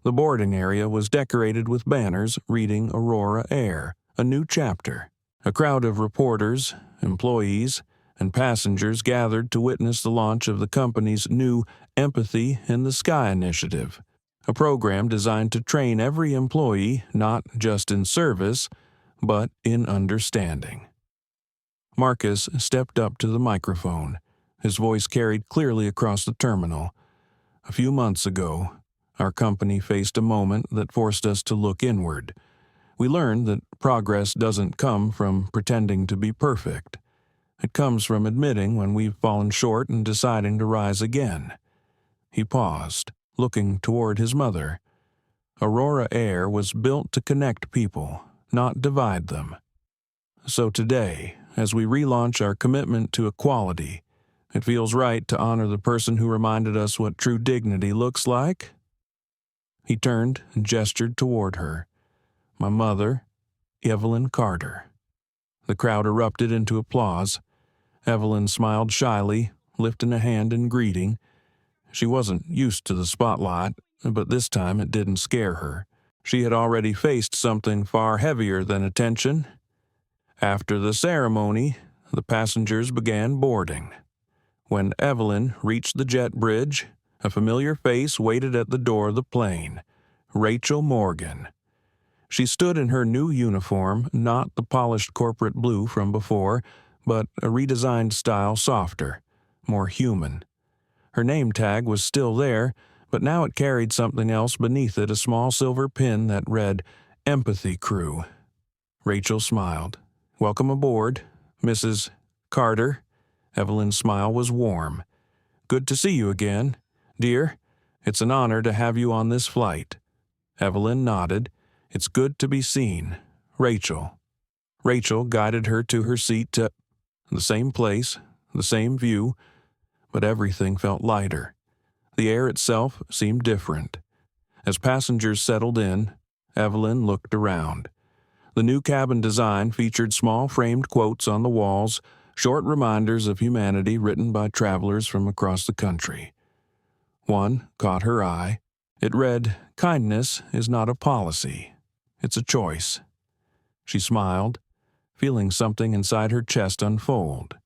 A: The boarding area was decorated with banners reading Aurora Air, a new chapter. A crowd of reporters, employees, and passengers gathered to witness the launch of the company's new Empathy in the Sky initiative, a program designed to train every employee not just in service, but in understanding. Marcus stepped up to the microphone. His voice carried clearly across the terminal. "A few months ago, our company faced a moment that forced us to look inward. We learned that progress doesn't come from pretending to be perfect. It comes from admitting when we've fallen short and deciding to rise again." He paused, looking toward his mother. Aurora Air was built to connect people, not divide them. So today, as we relaunch our commitment to equality, it feels right to honor the person who reminded us what true dignity looks like. He turned and gestured toward her. "My mother, Evelyn Carter." The crowd erupted into applause. Evelyn smiled shyly, lifting a hand in greeting. She wasn't used to the spotlight, but this time it didn't scare her. She had already faced something far heavier than attention. After the ceremony, the passengers began boarding. When Evelyn reached the jet bridge, a familiar face waited at the door of the plane. Rachel Morgan. She stood in her new uniform, not the polished corporate blue from before, but a redesigned style softer, more human. Her name tag was still there, but now it carried something else beneath it, a small silver pin that read, "Empathy Crew." Rachel smiled. "Welcome aboard, Mrs. Carter." Evelyn's smile was warm. "Good to see you again. Dear, it's an honor to have you on this flight." Evelyn nodded. "It's good to be seen. Rachel." Rachel guided her to her seat to the same place, the same view, but everything felt lighter. The air itself seemed different. As passengers settled in, Evelyn looked around. The new cabin design featured small framed quotes on the walls, short reminders of humanity written by travelers from across the country. One caught her eye. It read, "Kindness is not a policy. It's a choice." She smiled, feeling something inside her chest unfold.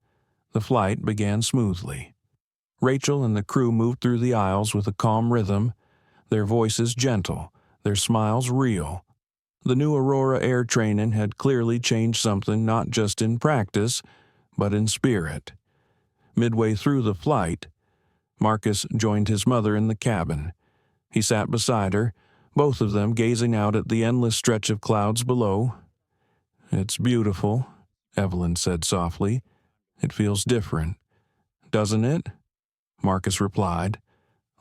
A: The flight began smoothly. Rachel and the crew moved through the aisles with a calm rhythm. their voices gentle, their smiles real. The new Aurora Air training had clearly changed something not just in practice, but in spirit. Midway through the flight, Marcus joined his mother in the cabin. He sat beside her, both of them gazing out at the endless stretch of clouds below. "It's beautiful," Evelyn said softly. "It feels different, doesn't it?" Marcus replied,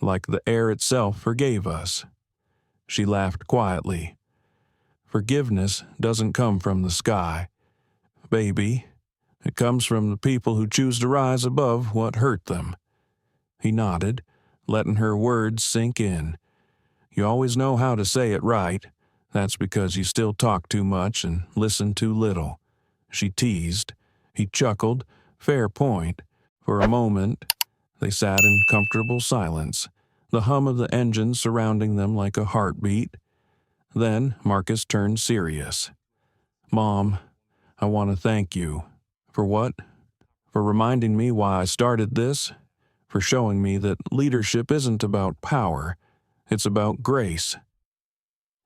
A: "Like the air itself forgave us." She laughed quietly. "Forgiveness doesn't come from the sky, baby. It comes from the people who choose to rise above what hurt them." He nodded, letting her words sink in. "You always know how to say it right. That's because you still talk too much and listen too little," she teased. He chuckled. "Fair point." For a moment, they sat in comfortable silence, the hum of the engine surrounding them like a heartbeat. Then Marcus turned serious. "Mom, I want to thank you." "For what?" "For reminding me why I started this, for showing me that leadership isn't about power, it's about grace."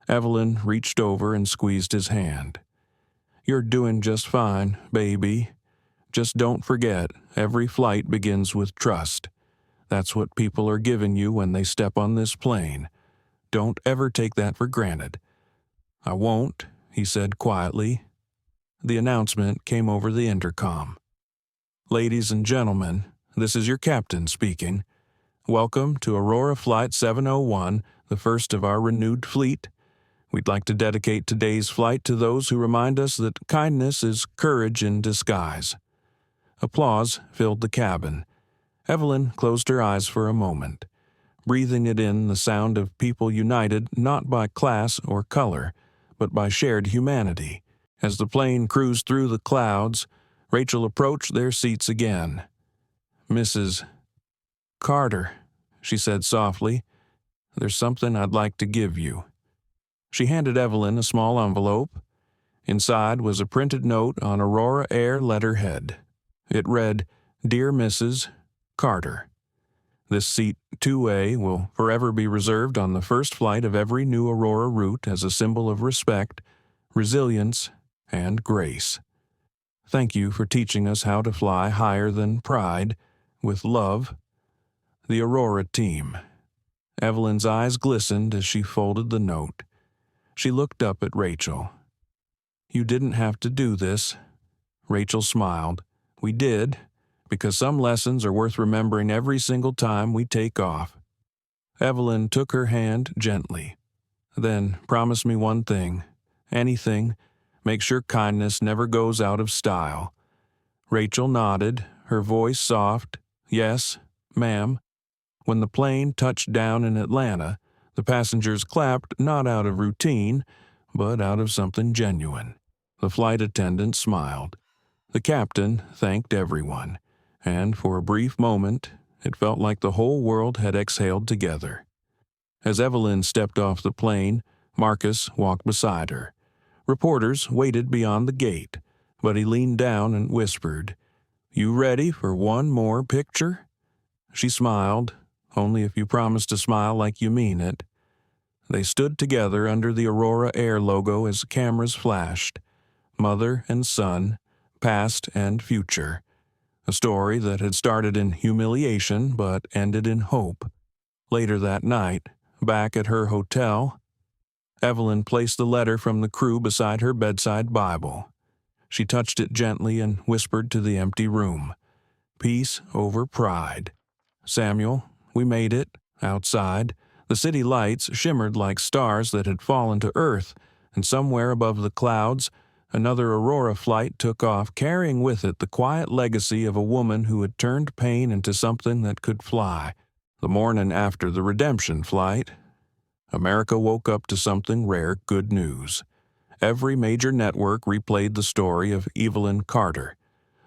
A: Evelyn reached over and squeezed his hand. "You're doing just fine, baby. Just don't forget, every flight begins with trust. That's what people are giving you when they step on this plane. Don't ever take that for granted." "I won't," he said quietly. The announcement came over the intercom. "Ladies and gentlemen, this is your captain speaking. Welcome to Aurora Flight 701, the first of our renewed fleet. We'd like to dedicate today's flight to those who remind us that kindness is courage in disguise." Applause filled the cabin. Evelyn closed her eyes for a moment, breathing it in, the sound of people united not by class or color, but by shared humanity. As the plane cruised through the clouds, Rachel approached their seats again. "Mrs. Carter," she said softly, "there's something I'd like to give you." She handed Evelyn a small envelope. Inside was a printed note on Aurora Air letterhead. It read, "Dear Mrs. Carter, this seat 2A will forever be reserved on the first flight of every new Aurora route as a symbol of respect, resilience, and grace. Thank you for teaching us how to fly higher than pride. With love, the Aurora team." Evelyn's eyes glistened as she folded the note. She looked up at Rachel. "You didn't have to do this." Rachel smiled. "We did, because some lessons are worth remembering every single time we take off." Evelyn took her hand gently. "Then promise me one thing. Anything. Make sure kindness never goes out of style." Rachel nodded, her voice soft. "Yes, ma'am." When the plane touched down in Atlanta, the passengers clapped not out of routine, but out of something genuine. The flight attendant smiled. The captain thanked everyone, and for a brief moment, it felt like the whole world had exhaled together. As Evelyn stepped off the plane, Marcus walked beside her. Reporters waited beyond the gate, but he leaned down and whispered, "You ready for one more picture?" She smiled, "Only if you promise to smile like you mean it." They stood together under the Aurora Air logo as cameras flashed. Mother and son, past and future. A story that had started in humiliation but ended in hope. Later that night, back at her hotel, Evelyn placed the letter from the crew beside her bedside Bible. She touched it gently and whispered to the empty room, "Peace over pride." "Samuel, we made it." Outside, the city lights shimmered like stars that had fallen to earth, and somewhere above the clouds, another Aurora flight took off, carrying with it the quiet legacy of a woman who had turned pain into something that could fly. The morning after the redemption flight, America woke up to something rare good news. Every major network replayed the story of Evelyn Carter,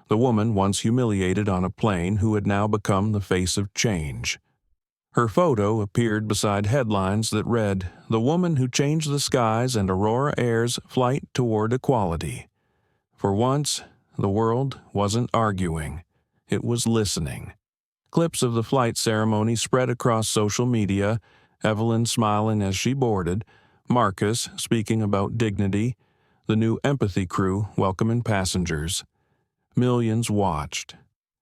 A: the woman once humiliated on a plane who had now become the face of change. Her photo appeared beside headlines that read, "The woman who changed the skies and Aurora Air's flight toward equality." For once, the world wasn't arguing. It was listening. Clips of the flight ceremony spread across social media, Evelyn smiling as she boarded, Marcus speaking about dignity, the new empathy crew welcoming passengers. Millions watched,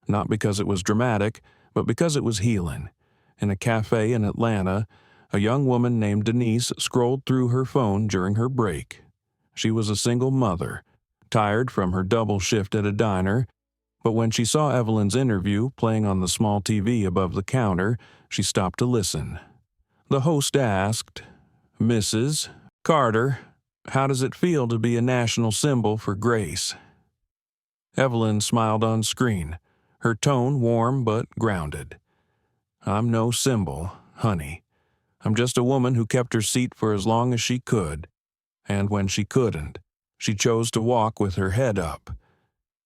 A: not because it was dramatic, but because it was healing. In a cafe in Atlanta, a young woman named Denise scrolled through her phone during her break. She was a single mother, tired from her double shift at a diner, but when she saw Evelyn's interview playing on the small TV above the counter, she stopped to listen. The host asked, "Mrs. Carter, how does it feel to be a national symbol for grace?" Evelyn smiled on screen, her tone warm but grounded. "I'm no symbol, honey. I'm just a woman who kept her seat for as long as she could, and when she couldn't, she chose to walk with her head up."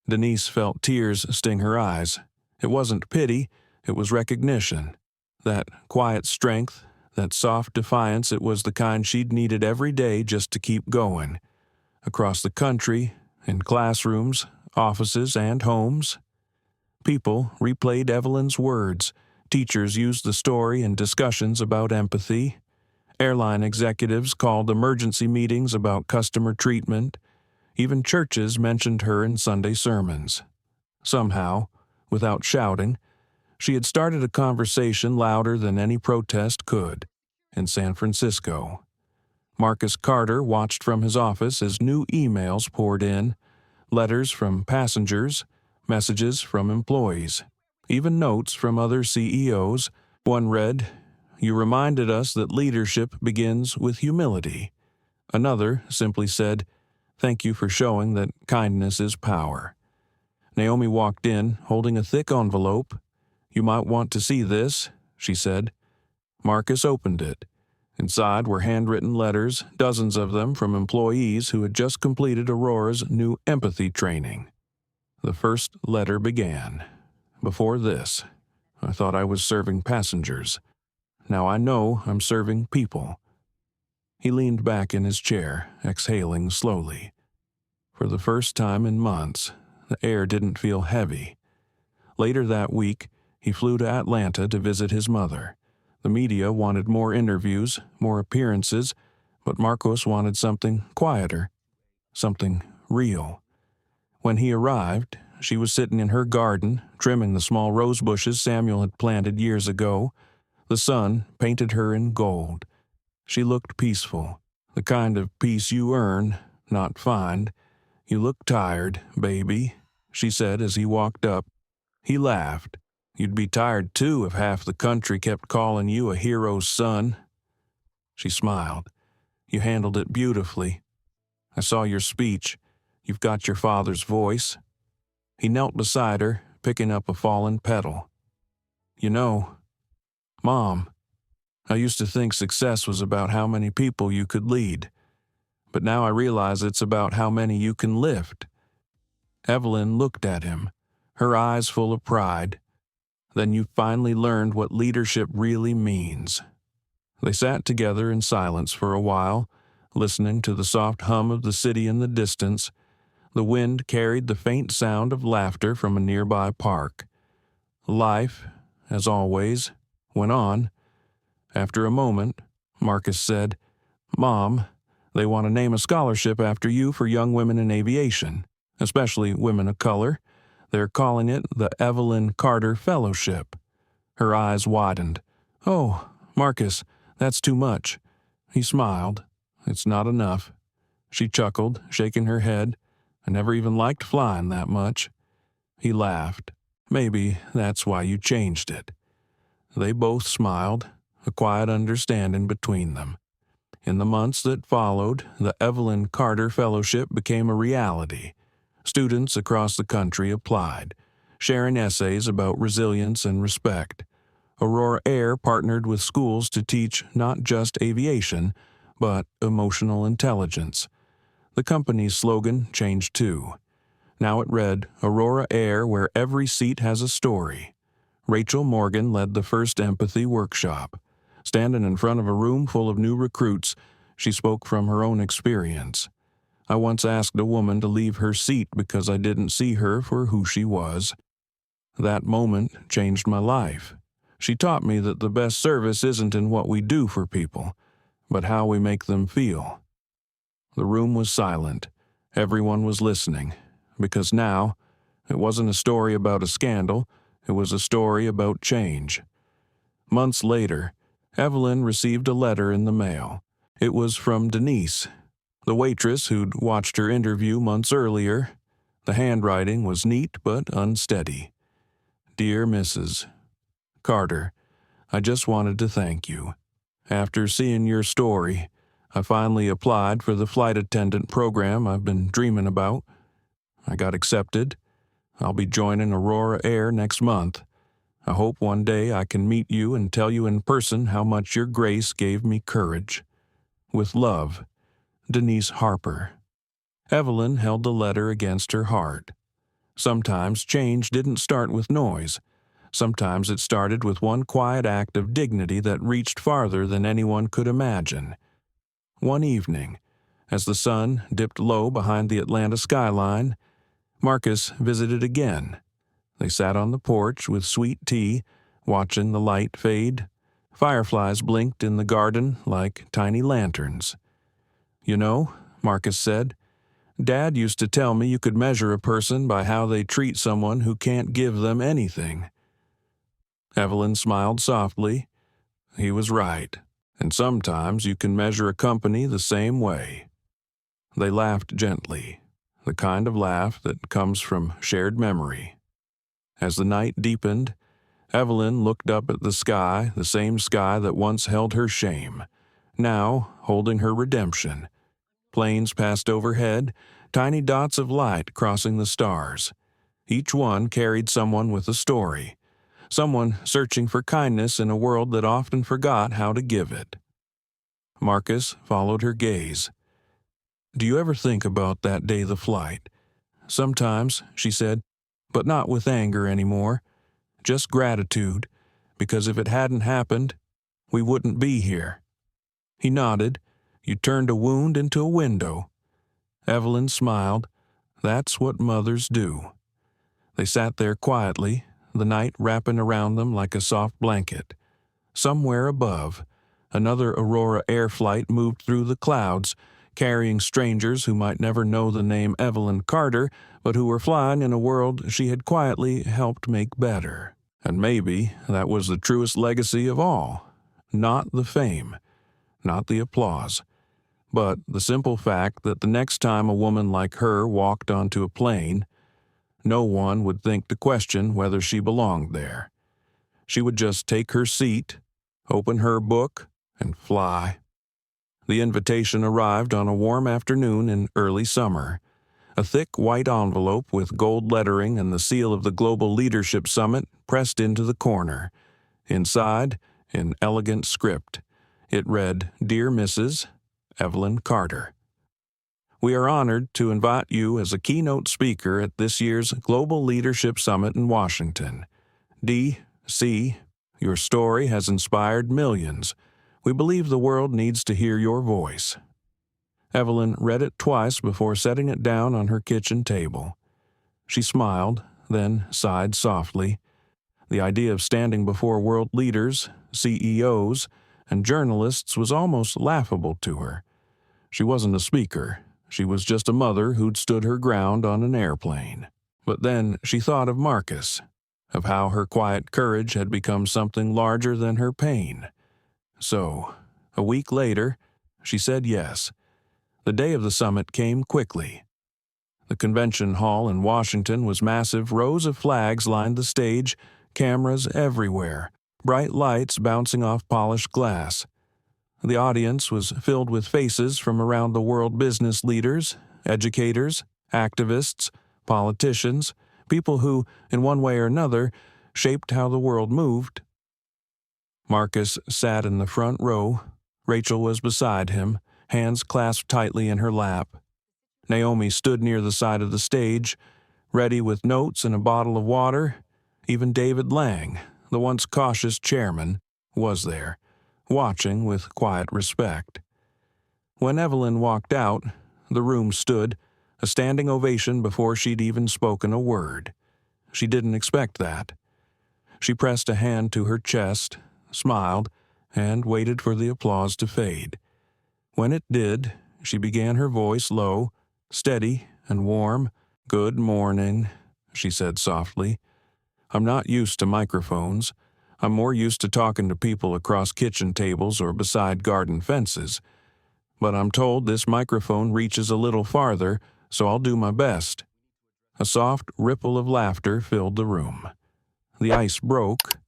A: Denise felt tears sting her eyes. It wasn't pity, it was recognition. That quiet strength, that soft defiance, it was the kind she'd needed every day just to keep going. Across the country, in classrooms, offices, and homes, people replayed Evelyn's words. Teachers used the story in discussions about empathy. Airline executives called emergency meetings about customer treatment. Even churches mentioned her in Sunday sermons. Somehow, without shouting, she had started a conversation louder than any protest could. In San Francisco, Marcus Carter watched from his office as new emails poured in, letters from passengers, messages from employees, even notes from other CEOs. One read, "You reminded us that leadership begins with humility." Another simply said, "Thank you for showing that kindness is power." Naomi walked in, holding a thick envelope. "You might want to see this," she said. Marcus opened it. Inside were handwritten letters, dozens of them from employees who had just completed Aurora's new empathy training. The first letter began, "Before this, I thought I was serving passengers. Now I know I'm serving people." He leaned back in his chair, exhaling slowly. For the first time in months, the air didn't feel heavy. Later that week, he flew to Atlanta to visit his mother. The media wanted more interviews, more appearances, but Marcos wanted something quieter, something real. When he arrived, she was sitting in her garden, trimming the small rose bushes Samuel had planted years ago. The sun painted her in gold. She looked peaceful, the kind of peace you earn, not find. "You look tired, baby," she said as he walked up. He laughed. "You'd be tired too if half the country kept calling you a hero's son." She smiled. "You handled it beautifully. I saw your speech. You've got your father's voice." He knelt beside her, picking up a fallen petal. "You know, Mom, I used to think success was about how many people you could lead, but now I realize it's about how many you can lift." Evelyn looked at him, her eyes full of pride. "Then you finally learned what leadership really means." They sat together in silence for a while, listening to the soft hum of the city in the distance. The wind carried the faint sound of laughter from a nearby park. Life, as always, went on. After a moment, Marcus said, "Mom, they want to name a scholarship after you for young women in aviation, especially women of color. They're calling it the Evelyn Carter Fellowship." Her eyes widened. "Oh, Marcus, that's too much." He smiled. "It's not enough." She chuckled, shaking her head. "I never even liked flying that much." He laughed. "Maybe that's why you changed it." They both smiled, a quiet understanding between them. In the months that followed, the Evelyn Carter Fellowship became a reality. Students across the country applied, sharing essays about resilience and respect. Aurora Air partnered with schools to teach not just aviation, but emotional intelligence. The company's slogan changed too. Now it read, "Aurora Air, where every seat has a story." Rachel Morgan led the first empathy workshop. Standing in front of a room full of new recruits, she spoke from her own experience. "I once asked a woman to leave her seat because I didn't see her for who she was. That moment changed my life. She taught me that the best service isn't in what we do for people, but how we make them feel. The room was silent. Everyone was listening, because now, it wasn't a story about a scandal, it was a story about change. Months later, Evelyn received a letter in the mail. It was from Denise, the waitress who'd watched her interview months earlier. The handwriting was neat but unsteady. Dear Mrs. Carter, I just wanted to thank you. After seeing your story, I finally applied for the flight attendant program I've been dreaming about. I got accepted. I'll be joining Aurora Air next month. I hope one day I can meet you and tell you in person how much your grace gave me courage. With love, Denise Harper. Evelyn held the letter against her heart. Sometimes change didn't start with noise. Sometimes it started with one quiet act of dignity that reached farther than anyone could imagine. One evening, as the sun dipped low behind the Atlanta skyline, Marcus visited again. They sat on the porch with sweet tea, watching the light fade. Fireflies blinked in the garden like tiny lanterns. You know, Marcus said, Dad used to tell me you could measure a person by how they treat someone who can't give them anything. Evelyn smiled softly. He was right, and sometimes you can measure a company the same way. They laughed gently, the kind of laugh that comes from shared memory. As the night deepened, Evelyn looked up at the sky, the same sky that once held her shame, now holding her redemption. Planes passed overhead, tiny dots of light crossing the stars. Each one carried someone with a story, someone searching for kindness in a world that often forgot how to give it. Marcus followed her gaze. Do you ever think about that day of the flight? Sometimes, she said, but not with anger anymore. Just gratitude, because if it hadn't happened, we wouldn't be here. He nodded. You turned a wound into a window. Evelyn smiled. That's what mothers do. They sat there quietly, the night wrapping around them like a soft blanket. Somewhere above, another Aurora Air flight moved through the clouds, carrying strangers who might never know the name Evelyn Carter, but who were flying in a world she had quietly helped make better. And maybe that was the truest legacy of all. Not the fame, not the applause, but the simple fact that the next time a woman like her walked onto a plane, no one would think to question whether she belonged there. She would just take her seat, open her book, and fly. The invitation arrived on a warm afternoon in early summer. A thick white envelope with gold lettering and the seal of the Global Leadership Summit pressed into the corner. Inside, in elegant script, it read, Dear Mrs. Evelyn Carter. We are honored to invite you as a keynote speaker at this year's Global Leadership Summit in Washington. D.C., your story has inspired millions. We believe the world needs to hear your voice. Evelyn read it twice before setting it down on her kitchen table. She smiled, then sighed softly. The idea of standing before world leaders, CEOs, and journalists was almost laughable to her. She wasn't a speaker. She was just a mother who'd stood her ground on an airplane. But then she thought of Marcus, of how her quiet courage had become something larger than her pain. So, a week later, she said yes. The day of the summit came quickly. The convention hall in Washington was massive. Rows of flags lined the stage, cameras everywhere, bright lights bouncing off polished glass. The audience was filled with faces from around the world: business leaders, educators, activists, politicians, people who, in one way or another, shaped how the world moved. Marcus sat in the front row. Rachel was beside him, hands clasped tightly in her lap. Naomi stood near the side of the stage, ready with notes and a bottle of water. Even David Lang, the once cautious chairman, was there, watching with quiet respect. When Evelyn walked out, the room stood, a standing ovation before she'd even spoken a word. She didn't expect that. She pressed a hand to her chest, smiled, and waited for the applause to fade. When it did, she began her voice low, steady, and warm. "Good morning," she said softly. "I'm not used to microphones. I'm more used to talking to people across kitchen tables or beside garden fences. But I'm told this microphone reaches a little farther, so I'll do my best." A soft ripple of laughter filled the room. The ice broke.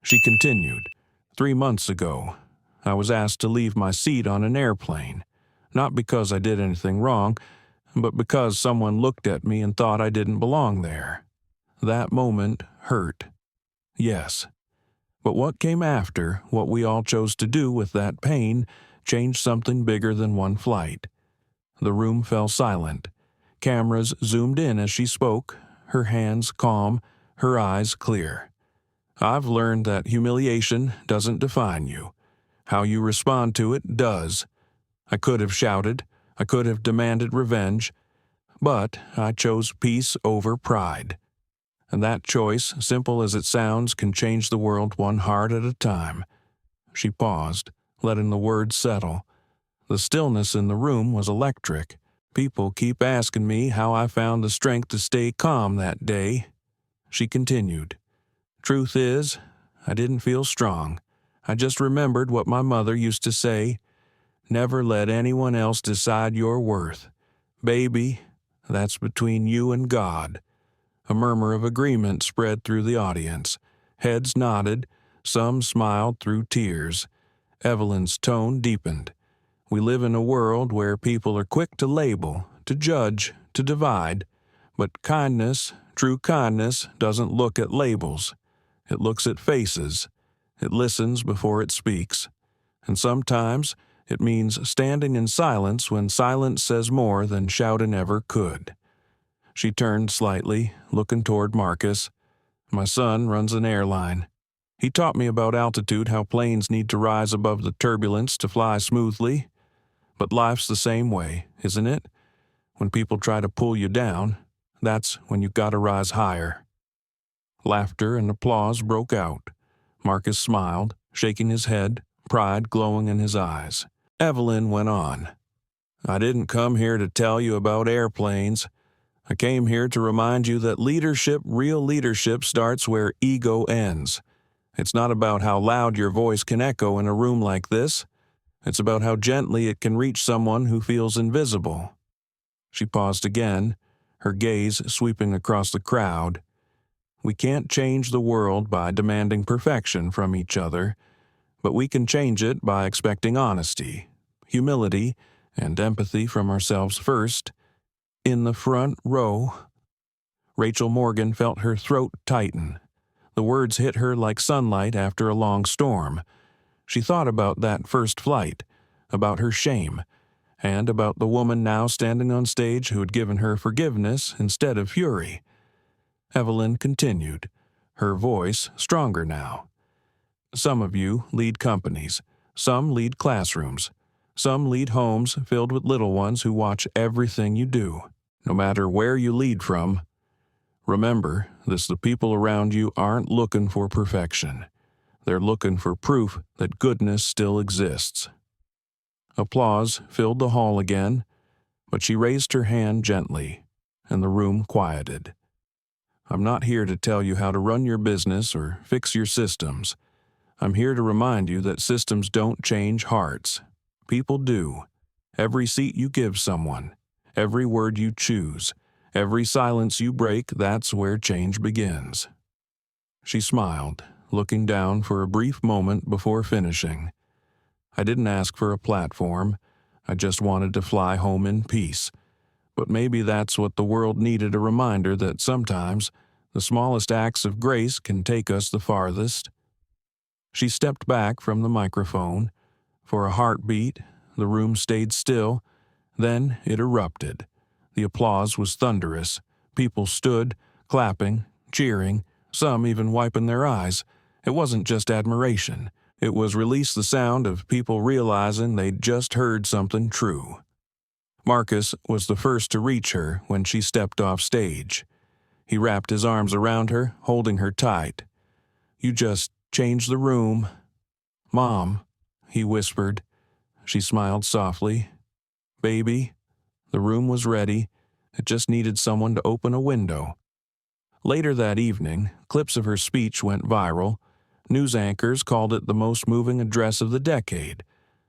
A: She continued. 3 months ago, I was asked to leave my seat on an airplane, not because I did anything wrong, but because someone looked at me and thought I didn't belong there. That moment hurt. Yes. But what came after, what we all chose to do with that pain, changed something bigger than one flight. The room fell silent. Cameras zoomed in as she spoke, her hands calm, her eyes clear. "I've learned that humiliation doesn't define you. How you respond to it does. I could have shouted, I could have demanded revenge, but I chose peace over pride. And that choice, simple as it sounds, can change the world one heart at a time." She paused, letting the words settle. The stillness in the room was electric. "People keep asking me how I found the strength to stay calm that day." She continued. "Truth is, I didn't feel strong. I just remembered what my mother used to say. Never let anyone else decide your worth. Baby, that's between you and God." A murmur of agreement spread through the audience. Heads nodded, some smiled through tears. Evelyn's tone deepened. "We live in a world where people are quick to label, to judge, to divide. But kindness, true kindness, doesn't look at labels. It looks at faces. It listens before it speaks. And sometimes it means standing in silence when silence says more than shouting ever could." She turned slightly, looking toward Marcus. "My son runs an airline. He taught me about altitude, how planes need to rise above the turbulence to fly smoothly. But life's the same way, isn't it? When people try to pull you down, that's when you've got to rise higher." Laughter and applause broke out. Marcus smiled, shaking his head, pride glowing in his eyes. Evelyn went on. "I didn't come here to tell you about airplanes. I came here to remind you that leadership, real leadership, starts where ego ends. It's not about how loud your voice can echo in a room like this. It's about how gently it can reach someone who feels invisible." She paused again, her gaze sweeping across the crowd. "We can't change the world by demanding perfection from each other, but we can change it by expecting honesty, humility, and empathy from ourselves first." In the front row, Rachel Morgan felt her throat tighten. The words hit her like sunlight after a long storm. She thought about that first flight, about her shame, and about the woman now standing on stage who had given her forgiveness instead of fury. Evelyn continued, her voice stronger now. "Some of you lead companies. Some lead classrooms. Some lead homes filled with little ones who watch everything you do. No matter where you lead from, remember this: the people around you aren't looking for perfection. They're looking for proof that goodness still exists." Applause filled the hall again, but she raised her hand gently, and the room quieted. "I'm not here to tell you how to run your business or fix your systems. I'm here to remind you that systems don't change hearts. People do. Every seat you give someone, every word you choose, every silence you break, that's where change begins." She smiled, looking down for a brief moment before finishing. "I didn't ask for a platform. I just wanted to fly home in peace. But maybe that's what the world needed, a reminder that sometimes the smallest acts of grace can take us the farthest." She stepped back from the microphone. For a heartbeat, the room stayed still. Then it erupted. The applause was thunderous. People stood, clapping, cheering, some even wiping their eyes. It wasn't just admiration. It was release the sound of people realizing they'd just heard something true. Marcus was the first to reach her when she stepped off stage. He wrapped his arms around her, holding her tight. You just change the room." "Mom," he whispered. She smiled softly. "Baby." The room was ready. It just needed someone to open a window. Later that evening, clips of her speech went viral. News anchors called it the most moving address of the decade.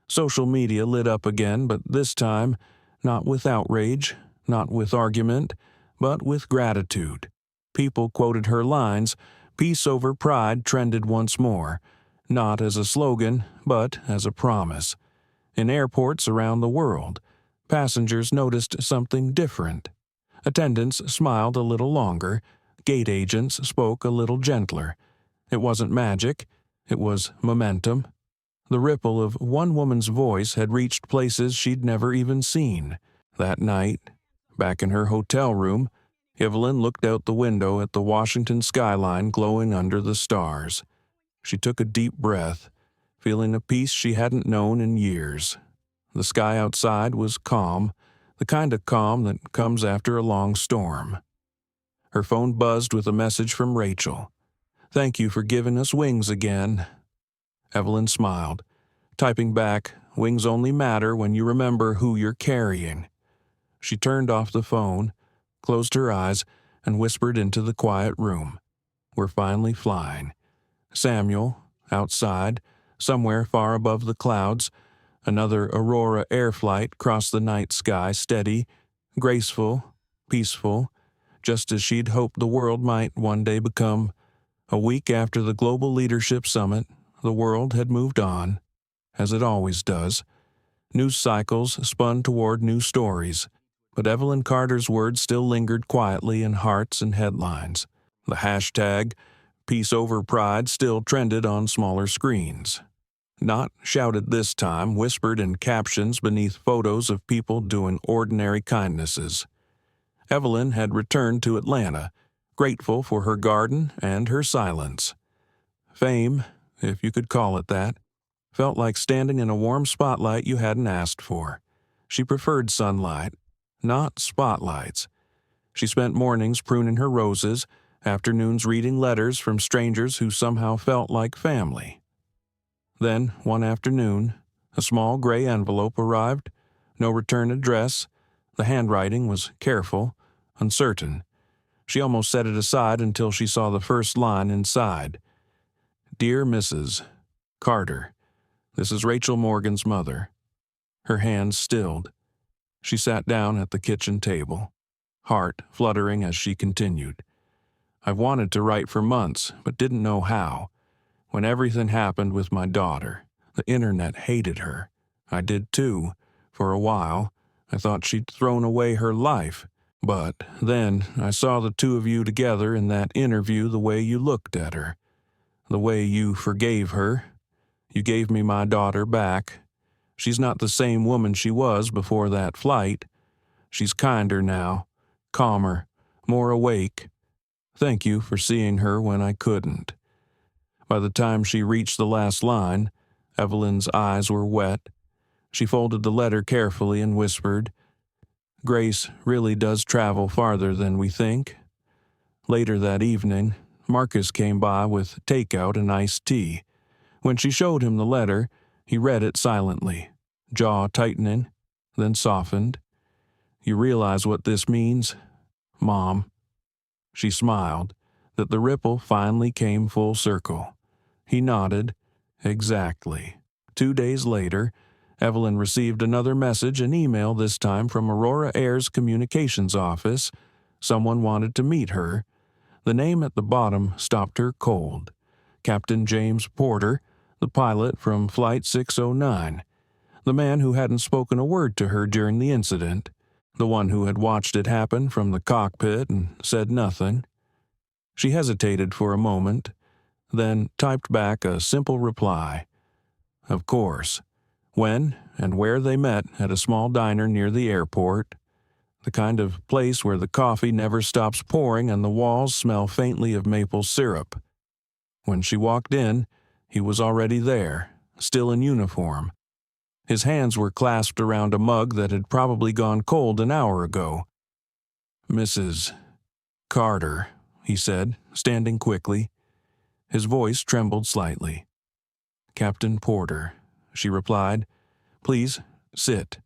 A: Social media lit up again, but this time, not with outrage, not with argument, but with gratitude. People quoted her lines. "Peace over pride" trended once more, not as a slogan, but as a promise. In airports around the world, passengers noticed something different. Attendants smiled a little longer. Gate agents spoke a little gentler. It wasn't magic. It was momentum. The ripple of one woman's voice had reached places she'd never even seen. That night, back in her hotel room, Evelyn looked out the window at the Washington skyline glowing under the stars. She took a deep breath, feeling a peace she hadn't known in years. The sky outside was calm, the kind of calm that comes after a long storm. Her phone buzzed with a message from Rachel. "Thank you for giving us wings again." Evelyn smiled, typing back, "Wings only matter when you remember who you're carrying." She turned off the phone, closed her eyes, and whispered into the quiet room. "We're finally flying." Samuel, outside, somewhere far above the clouds, another Aurora air flight crossed the night sky, steady, graceful, peaceful, just as she'd hoped the world might one day become. A week after the Global Leadership Summit, the world had moved on, as it always does. News cycles spun toward new stories, but Evelyn Carter's words still lingered quietly in hearts and headlines. The hashtag "Peace over Pride" still trended on smaller screens. Not shouted this time, whispered in captions beneath photos of people doing ordinary kindnesses. Evelyn had returned to Atlanta, grateful for her garden and her silence. Fame, if you could call it that, felt like standing in a warm spotlight you hadn't asked for. She preferred sunlight, not spotlights. She spent mornings pruning her roses, afternoons reading letters from strangers who somehow felt like family. Then, one afternoon, a small gray envelope arrived. No return address. The handwriting was careful, uncertain. She almost set it aside until she saw the first line inside. "Dear Mrs. Carter, this is Rachel Morgan's mother." Her hands stilled. She sat down at the kitchen table, heart fluttering as she continued. "I've wanted to write for months, but didn't know how. When everything happened with my daughter, the internet hated her. I did too. For a while, I thought she'd thrown away her life. But then I saw the two of you together in that interview, the way you looked at her, the way you forgave her. You gave me my daughter back. She's not the same woman she was before that flight. She's kinder now, calmer, more awake. Thank you for seeing her when I couldn't." By the time she reached the last line, Evelyn's eyes were wet. She folded the letter carefully and whispered, "Grace really does travel farther than we think." Later that evening, Marcus came by with takeout and iced tea. When she showed him the letter, he read it silently, jaw tightening, then softened. "You realize what this means, Mom?" She smiled, that the ripple finally came full circle. He nodded. "Exactly." 2 days later, Evelyn received another message, an email this time from Aurora Air's communications office. Someone wanted to meet her. The name at the bottom stopped her cold. Captain James Porter, the pilot from Flight 609. The man who hadn't spoken a word to her during the incident. The one who had watched it happen from the cockpit and said nothing. She hesitated for a moment, then typed back a simple reply. Of course. When and where they met at a small diner near the airport. The kind of place where the coffee never stops pouring and the walls smell faintly of maple syrup. When she walked in, he was already there, still in uniform. His hands were clasped around a mug that had probably gone cold an hour ago. "Mrs. Carter," he said, standing quickly. His voice trembled slightly. "Captain Porter," she replied. "Please, sit."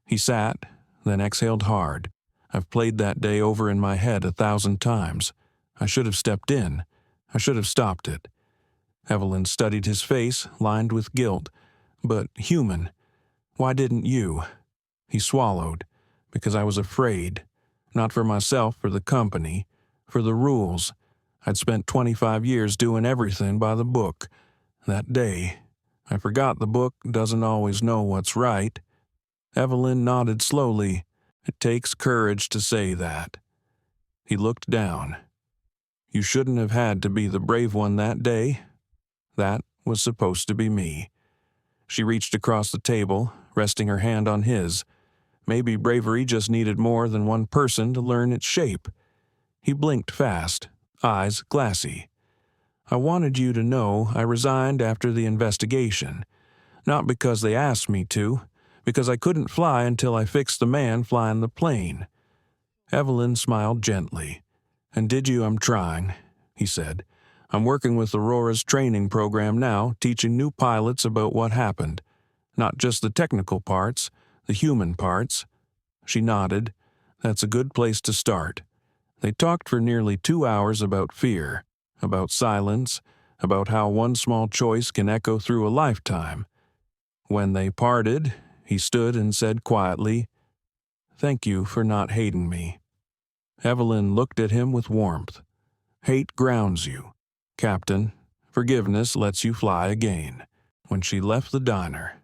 A: He sat, then exhaled hard. "I've played that day over in my head 1,000 times. I should have stepped in. I should have stopped it." Evelyn studied his face, lined with guilt. "But human. Why didn't you?" He swallowed. "Because I was afraid. Not for myself, for the company. For the rules. I'd spent 25 years doing everything by the book. That day, I forgot the book doesn't always know what's right." Evelyn nodded slowly. "It takes courage to say that." He looked down. "You shouldn't have had to be the brave one that day. That was supposed to be me." She reached across the table, resting her hand on his. Maybe bravery just needed more than one person to learn its shape. He blinked fast, eyes glassy. "I wanted you to know I resigned after the investigation. Not because they asked me to, because I couldn't fly until I fixed the man flying the plane." Evelyn smiled gently. "And did you? I'm trying," he said. "I'm working with Aurora's training program now, teaching new pilots about what happened. Not just the technical parts, the human parts." She nodded. "That's a good place to start." They talked for nearly 2 hours about fear, about silence, about how one small choice can echo through a lifetime. When they parted, he stood and said quietly, "Thank you for not hating me." Evelyn looked at him with warmth. "Hate grounds you, Captain. Forgiveness lets you fly again." When she left the diner,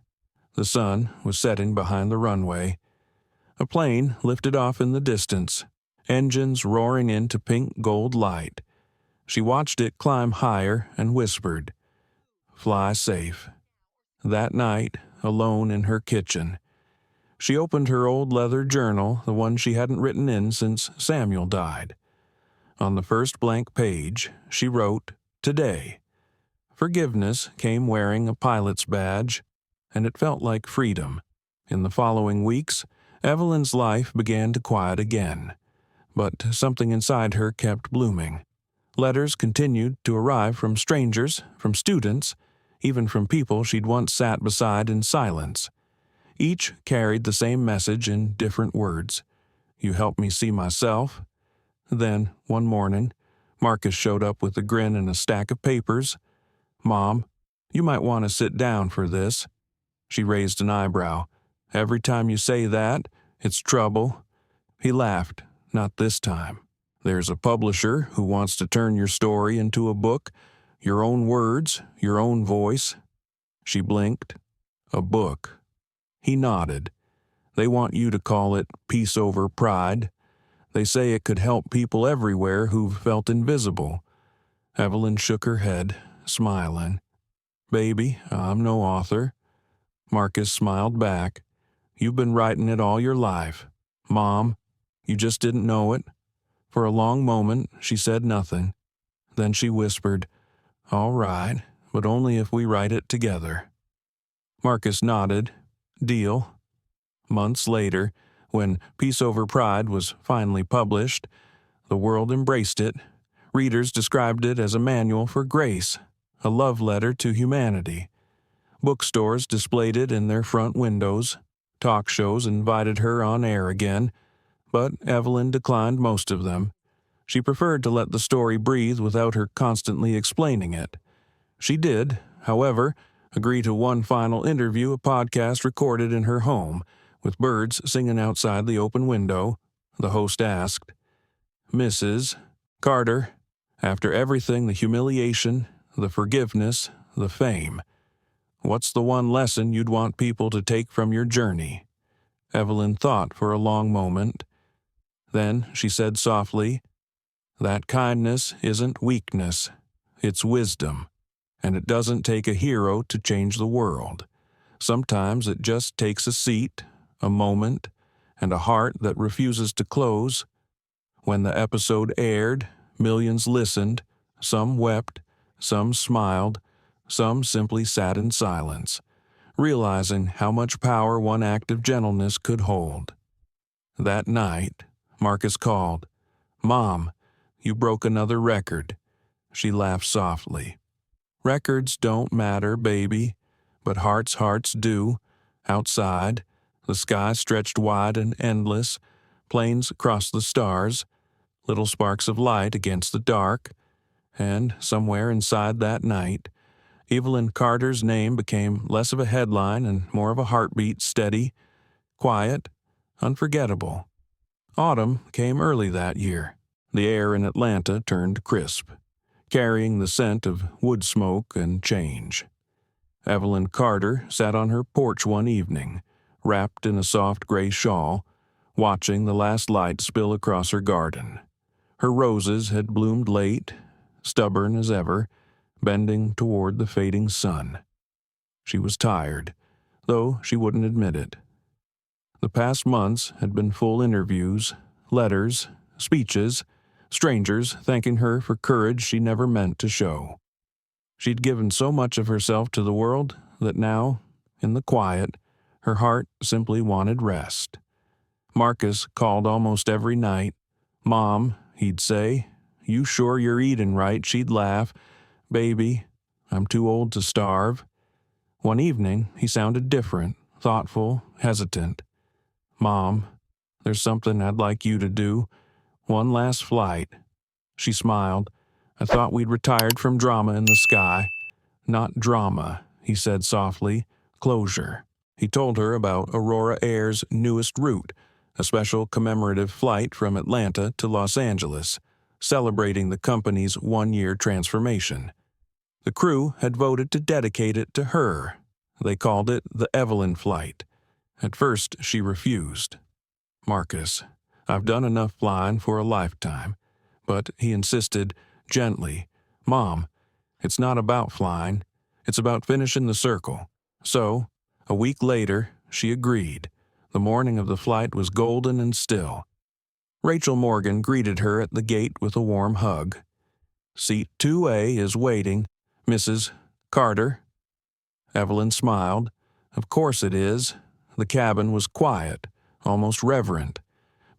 A: the sun was setting behind the runway. A plane lifted off in the distance, engines roaring into pink gold light. She watched it climb higher and whispered, "Fly safe." That night, alone in her kitchen, she opened her old leather journal, the one she hadn't written in since Samuel died. On the first blank page, she wrote, "Today." Forgiveness came wearing a pilot's badge, and it felt like freedom. In the following weeks, Evelyn's life began to quiet again, but something inside her kept blooming. Letters continued to arrive from strangers, from students, even from people she'd once sat beside in silence. Each carried the same message in different words. "You helped me see myself." Then, one morning, Marcus showed up with a grin and a stack of papers. "Mom, you might want to sit down for this." She raised an eyebrow. "Every time you say that, it's trouble." He laughed. "Not this time. There's a publisher who wants to turn your story into a book, your own words, your own voice." She blinked. "A book." He nodded. "They want you to call it Peace Over Pride. They say it could help people everywhere who've felt invisible." Evelyn shook her head, smiling. "Baby, I'm no author." Marcus smiled back. "You've been writing it all your life. Mom, you just didn't know it." For a long moment, she said nothing. Then she whispered, "All right, but only if we write it together." Marcus nodded. "Deal." Months later, when Peace Over Pride was finally published, the world embraced it. Readers described it as a manual for grace, a love letter to humanity. Bookstores displayed it in their front windows. Talk shows invited her on air again, but Evelyn declined most of them. She preferred to let the story breathe without her constantly explaining it. She did, however, agree to one final interview a podcast recorded in her home, with birds singing outside the open window. The host asked, "Mrs. Carter, after everything, the humiliation, the forgiveness, the fame, what's the one lesson you'd want people to take from your journey?" Evelyn thought for a long moment. Then she said softly, "That kindness isn't weakness, it's wisdom, and it doesn't take a hero to change the world. Sometimes it just takes a seat, a moment, and a heart that refuses to close." When the episode aired, millions listened. Some wept, some smiled, some simply sat in silence, realizing how much power one act of gentleness could hold. That night, Marcus called, "Mom, you broke another record." She laughed softly. Records don't matter, baby, but hearts do. Outside, the sky stretched wide and endless, planes across the stars, little sparks of light against the dark, and somewhere inside that night, Evelyn Carter's name became less of a headline and more of a heartbeat, steady, quiet, unforgettable. Autumn came early that year. The air in Atlanta turned crisp, carrying the scent of wood smoke and change. Evelyn Carter sat on her porch one evening, wrapped in a soft gray shawl, watching the last light spill across her garden. Her roses had bloomed late, stubborn as ever, bending toward the fading sun. She was tired, though she wouldn't admit it. The past months had been full interviews, letters, speeches, strangers thanking her for courage she never meant to show. She'd given so much of herself to the world that now, in the quiet, her heart simply wanted rest. Marcus called almost every night. "Mom," he'd say, "you sure you're eating right?" She'd laugh. "Baby, I'm too old to starve." One evening, he sounded different, thoughtful, hesitant. "Mom, there's something I'd like you to do. One last flight." She smiled. "I thought we'd retired from drama in the sky." "Not drama," he said softly. "Closure." He told her about Aurora Air's newest route, a special commemorative flight from Atlanta to Los Angeles, celebrating the company's one-year transformation. The crew had voted to dedicate it to her. They called it the Evelyn Flight. At first, she refused. "Marcus, I've done enough flying for a lifetime." But he insisted, gently, "Mom, it's not about flying. It's about finishing the circle." So, a week later, she agreed. The morning of the flight was golden and still. Rachel Morgan greeted her at the gate with a warm hug. "Seat 2A is waiting, Mrs. Carter." Evelyn smiled. "Of course it is." The cabin was quiet, almost reverent.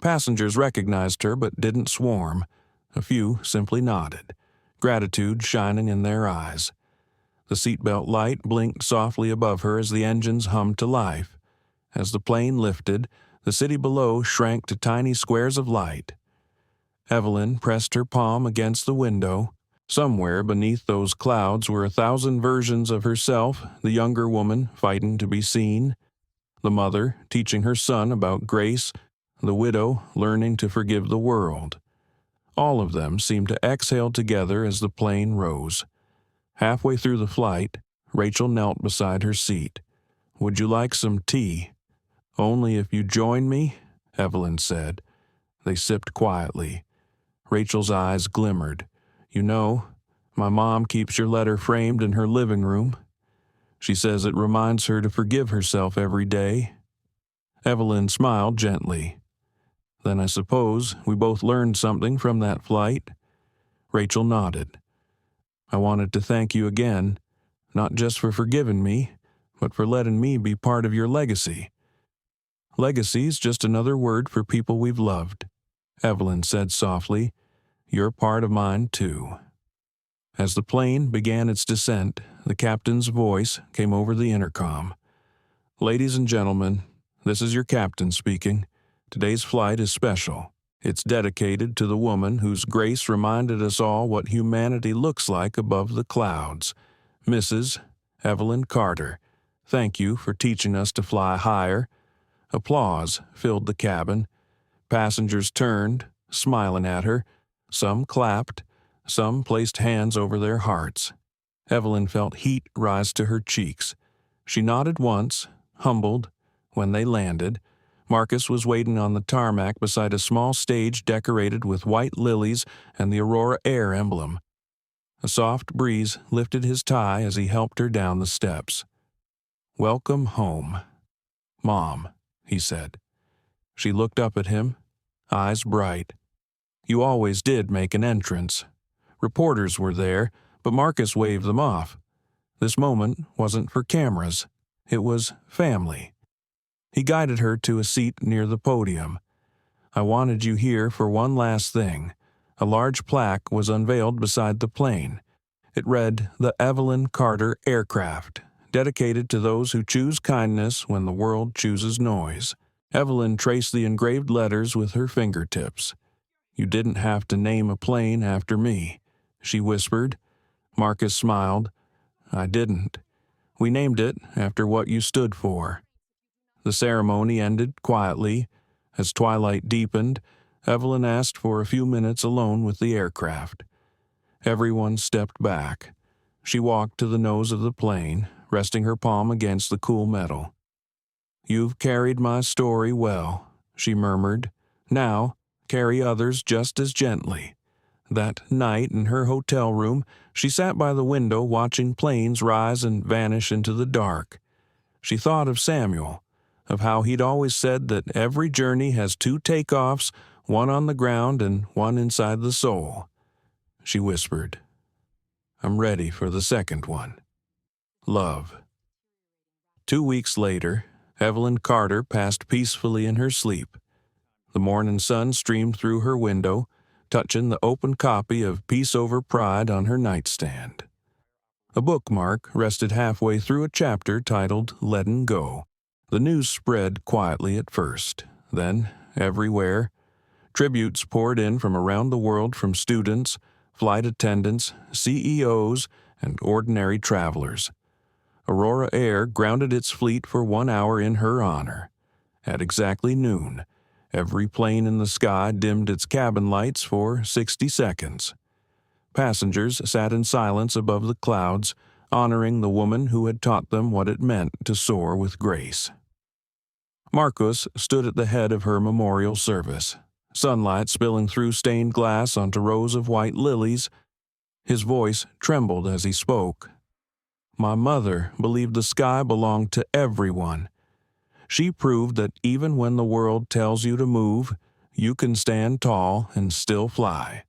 A: Passengers recognized her but didn't swarm. A few simply nodded, gratitude shining in their eyes. The seatbelt light blinked softly above her as the engines hummed to life. As the plane lifted, the city below shrank to tiny squares of light. Evelyn pressed her palm against the window. Somewhere beneath those clouds were 1,000 versions of herself, the younger woman fighting to be seen, the mother teaching her son about grace, the widow learning to forgive the world. All of them seemed to exhale together as the plane rose. Halfway through the flight, Rachel knelt beside her seat. "Would you like some tea?" "Only if you join me," Evelyn said. They sipped quietly. Rachel's eyes glimmered. "You know, my mom keeps your letter framed in her living room. She says it reminds her to forgive herself every day." Evelyn smiled gently. "Then I suppose we both learned something from that flight?" Rachel nodded. "I wanted to thank you again, not just for forgiving me, but for letting me be part of your legacy." "Legacy's just another word for people we've loved," Evelyn said softly. "You're part of mine, too." As the plane began its descent, the captain's voice came over the intercom. "Ladies and gentlemen, this is your captain speaking. Today's flight is special. It's dedicated to the woman whose grace reminded us all what humanity looks like above the clouds. Mrs. Evelyn Carter, thank you for teaching us to fly higher." Applause filled the cabin. Passengers turned, smiling at her. Some clapped. Some placed hands over their hearts. Evelyn felt heat rise to her cheeks. She nodded once, humbled. When they landed, Marcus was waiting on the tarmac beside a small stage decorated with white lilies and the Aurora Air emblem. A soft breeze lifted his tie as he helped her down the steps. "Welcome home, Mom," he said. She looked up at him, eyes bright. "You always did make an entrance." Reporters were there, but Marcus waved them off. This moment wasn't for cameras. It was family. He guided her to a seat near the podium. "I wanted you here for one last thing. A large plaque was unveiled beside the plane. It read, "The Evelyn Carter Aircraft, dedicated to those who choose kindness when the world chooses noise." Evelyn traced the engraved letters with her fingertips. "You didn't have to name a plane after me," she whispered. Marcus smiled. "I didn't. We named it after what you stood for." The ceremony ended quietly. As twilight deepened, Evelyn asked for a few minutes alone with the aircraft. Everyone stepped back. She walked to the nose of the plane, resting her palm against the cool metal. "You've carried my story well," she murmured. "Now, carry others just as gently." That night in her hotel room, she sat by the window watching planes rise and vanish into the dark. She thought of Samuel, of how he'd always said that every journey has two takeoffs, one on the ground and one inside the soul. She whispered, "I'm ready for the second one. Love." 2 weeks later, Evelyn Carter passed peacefully in her sleep. The morning sun streamed through her window, touching the open copy of Peace Over Pride on her nightstand. A bookmark rested halfway through a chapter titled "Letting Go." The news spread quietly at first. Then, everywhere, tributes poured in from around the world from students, flight attendants, CEOs, and ordinary travelers. Aurora Air grounded its fleet for 1 hour in her honor. At exactly noon, every plane in the sky dimmed its cabin lights for 60 seconds. Passengers sat in silence above the clouds, honoring the woman who had taught them what it meant to soar with grace. Marcus stood at the head of her memorial service, sunlight spilling through stained glass onto rows of white lilies. His voice trembled as he spoke. "My mother believed the sky belonged to everyone. She proved that even when the world tells you to move, you can stand tall and still fly."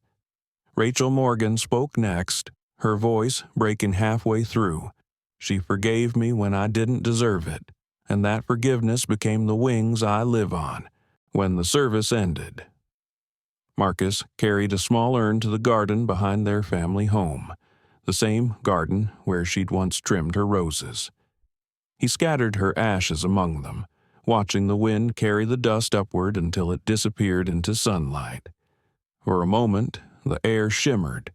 A: Rachel Morgan spoke next, her voice breaking halfway through. "She forgave me when I didn't deserve it, and that forgiveness became the wings I live on." When the service ended, Marcus carried a small urn to the garden behind their family home, the same garden where she'd once trimmed her roses. He scattered her ashes among them, watching the wind carry the dust upward until it disappeared into sunlight. For a moment, the air shimmered.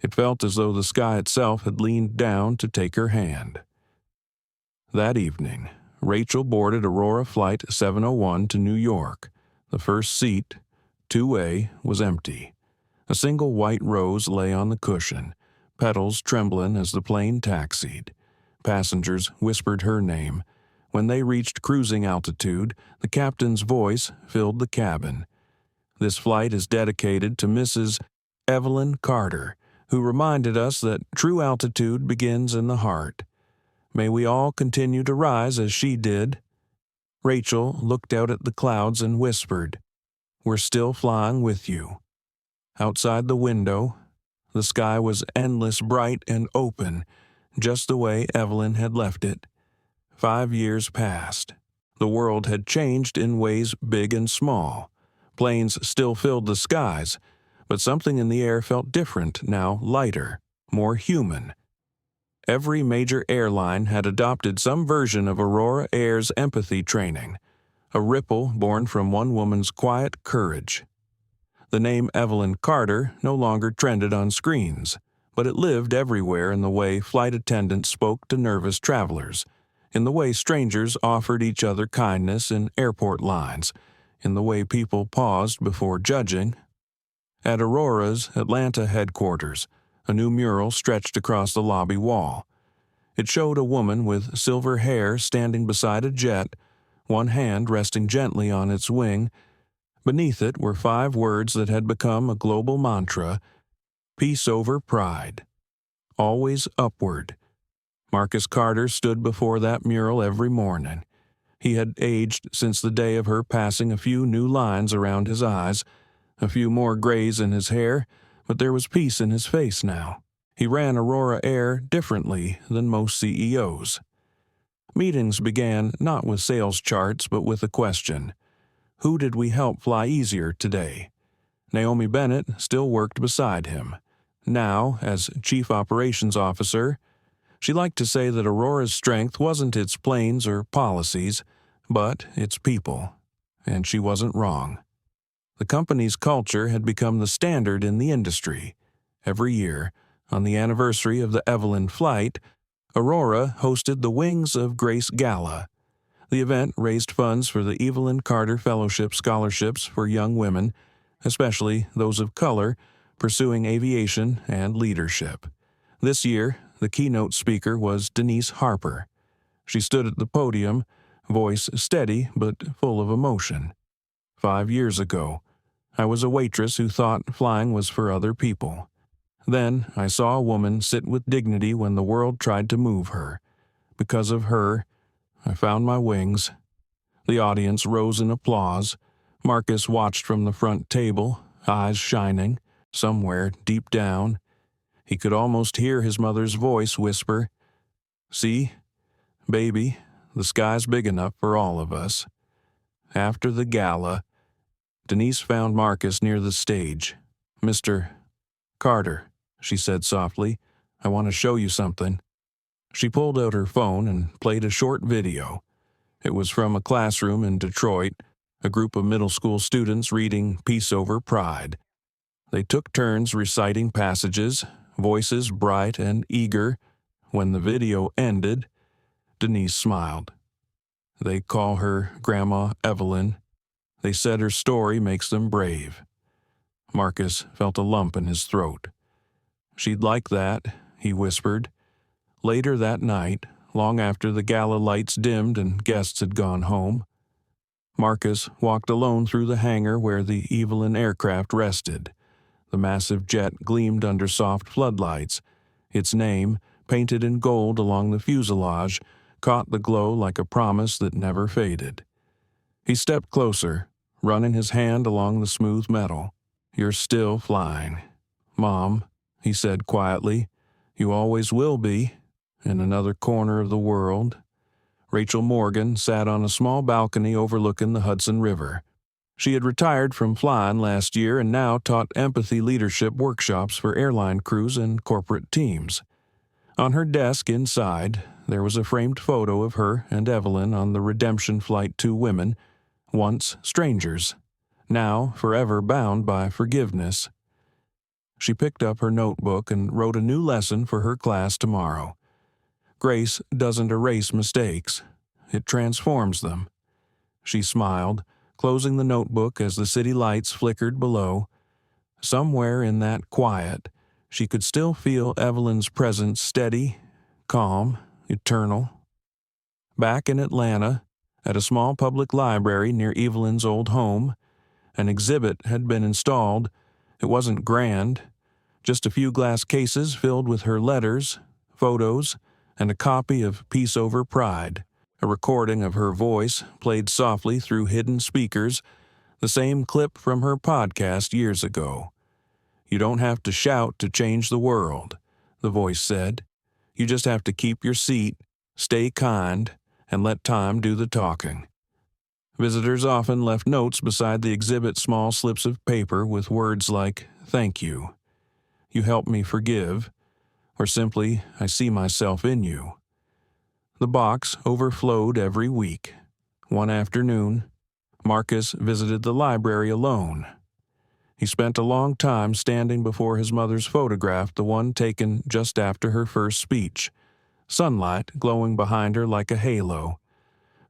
A: It felt as though the sky itself had leaned down to take her hand. That evening, Rachel boarded Aurora Flight 701 to New York. The first seat, 2A, was empty. A single white rose lay on the cushion, petals trembling as the plane taxied. Passengers whispered her name. When they reached cruising altitude, the captain's voice filled the cabin. "This flight is dedicated to Mrs. Evelyn Carter, who reminded us that true altitude begins in the heart. May we all continue to rise as she did." Rachel looked out at the clouds and whispered, "We're still flying with you." Outside the window, the sky was endless, bright and open, just the way Evelyn had left it. 5 years passed. The world had changed in ways big and small. Planes still filled the skies, but something in the air felt different now, lighter, more human. Every major airline had adopted some version of Aurora Air's empathy training, a ripple born from one woman's quiet courage. The name Evelyn Carter no longer trended on screens, but it lived everywhere in the way flight attendants spoke to nervous travelers, in the way strangers offered each other kindness in airport lines, in the way people paused before judging. At Aurora's Atlanta headquarters, a new mural stretched across the lobby wall. It showed a woman with silver hair standing beside a jet, one hand resting gently on its wing. Beneath it were 5 words that had become a global mantra: "Peace over pride. Always upward." Marcus Carter stood before that mural every morning. He had aged since the day of her passing, a few new lines around his eyes, a few more grays in his hair, but there was peace in his face now. He ran Aurora Air differently than most CEOs. Meetings began not with sales charts but with a question: who did we help fly easier today? Naomi Bennett still worked beside him. Now, as Chief Operations Officer, she liked to say that Aurora's strength wasn't its planes or policies, but its people. And she wasn't wrong. The company's culture had become the standard in the industry. Every year, on the anniversary of the Evelyn flight, Aurora hosted the Wings of Grace Gala. The event raised funds for the Evelyn Carter Fellowship scholarships for young women, especially those of color, pursuing aviation and leadership. This year, the keynote speaker was Denise Harper. She stood at the podium, voice steady but full of emotion. 5 years ago, I was a waitress who thought flying was for other people. Then I saw a woman sit with dignity when the world tried to move her. Because of her, I found my wings. The audience rose in applause. Marcus watched from the front table, eyes shining, somewhere deep down. He could almost hear his mother's voice whisper, "See, baby, the sky's big enough for all of us." After the gala, Denise found Marcus near the stage. "Mr. Carter," she said softly, "I want to show you something." She pulled out her phone and played a short video. It was from a classroom in Detroit, a group of middle school students reading Peace Over Pride. They took turns reciting passages, voices bright and eager. When the video ended, Denise smiled. They call her Grandma Evelyn. They said her story makes them brave. Marcus felt a lump in his throat. "She'd like that," he whispered. Later that night, long after the gala lights dimmed and guests had gone home, Marcus walked alone through the hangar where the Evelyn aircraft rested. The massive jet gleamed under soft floodlights. Its name, painted in gold along the fuselage, caught the glow like a promise that never faded. He stepped closer, running his hand along the smooth metal. "You're still flying, Mom," he said quietly. "You always will be, in another corner of the world." Rachel Morgan sat on a small balcony overlooking the Hudson River. She had retired from flying last year and now taught empathy leadership workshops for airline crews and corporate teams. On her desk inside, there was a framed photo of her and Evelyn on the redemption flight to women, once strangers, now forever bound by forgiveness. She picked up her notebook and wrote a new lesson for her class tomorrow. Grace doesn't erase mistakes. It transforms them. She smiled, closing the notebook as the city lights flickered below. Somewhere in that quiet, she could still feel Evelyn's presence steady, calm, eternal. Back in Atlanta, at a small public library near Evelyn's old home, an exhibit had been installed. It wasn't grand, just a few glass cases filled with her letters, photos, and a copy of Peace Over Pride, a recording of her voice played softly through hidden speakers, the same clip from her podcast years ago. "You don't have to shout to change the world," the voice said. "You just have to keep your seat, stay kind, and let time do the talking." Visitors often left notes beside the exhibit's small slips of paper with words like, "Thank you," "You helped me forgive," or simply, "I see myself in you." The box overflowed every week. One afternoon, Marcus visited the library alone. He spent a long time standing before his mother's photograph, the one taken just after her first speech, sunlight glowing behind her like a halo.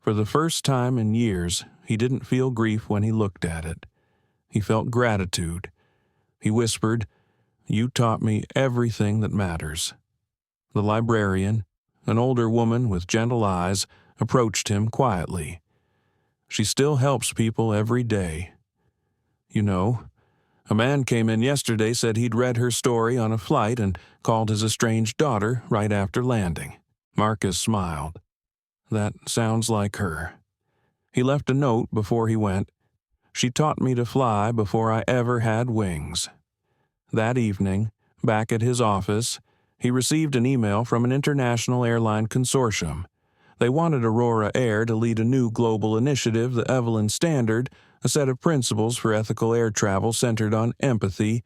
A: For the first time in years, he didn't feel grief when he looked at it. He felt gratitude. He whispered, "You taught me everything that matters." The librarian, an older woman with gentle eyes, approached him quietly. "She still helps people every day. You know, a man came in yesterday, said he'd read her story on a flight and called his estranged daughter right after landing." Marcus smiled. "That sounds like her." He left a note before he went. "She taught me to fly before I ever had wings." That evening, back at his office, he received an email from an international airline consortium. They wanted Aurora Air to lead a new global initiative, the Evelyn Standard, a set of principles for ethical air travel centered on empathy,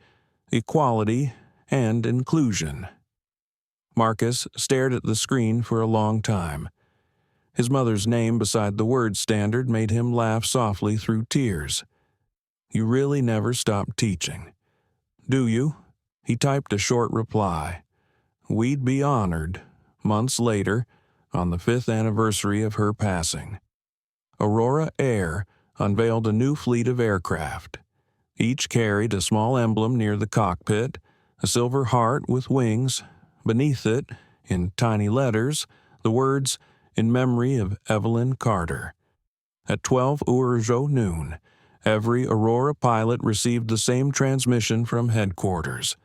A: equality, and inclusion. Marcus stared at the screen for a long time. His mother's name beside the word standard made him laugh softly through tears. You really never stop teaching. Do you? He typed a short reply. We'd be honored, months later, on the 5th anniversary of her passing. Aurora Air unveiled a new fleet of aircraft. Each carried a small emblem near the cockpit, a silver heart with wings. Beneath it, in tiny letters, the words, "In memory of Evelyn Carter." At 12 Urjo noon, every Aurora pilot received the same transmission from headquarters.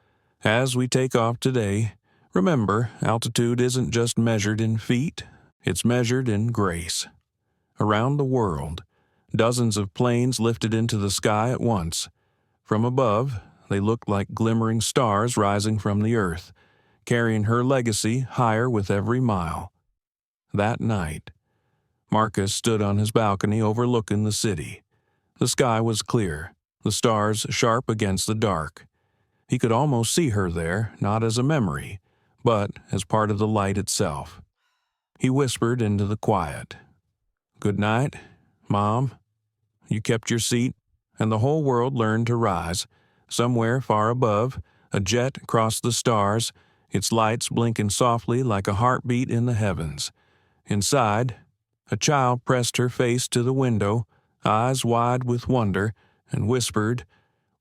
A: As we take off today, remember, altitude isn't just measured in feet, it's measured in grace. Around the world, dozens of planes lifted into the sky at once. From above, they looked like glimmering stars rising from the earth, carrying her legacy higher with every mile. That night, Marcus stood on his balcony overlooking the city. The sky was clear, the stars sharp against the dark. He could almost see her there, not as a memory, but as part of the light itself. He whispered into the quiet, "Good night, Mom." You kept your seat, and the whole world learned to rise. Somewhere far above, a jet crossed the stars, its lights blinking softly like a heartbeat in the heavens. Inside, a child pressed her face to the window, eyes wide with wonder, and whispered,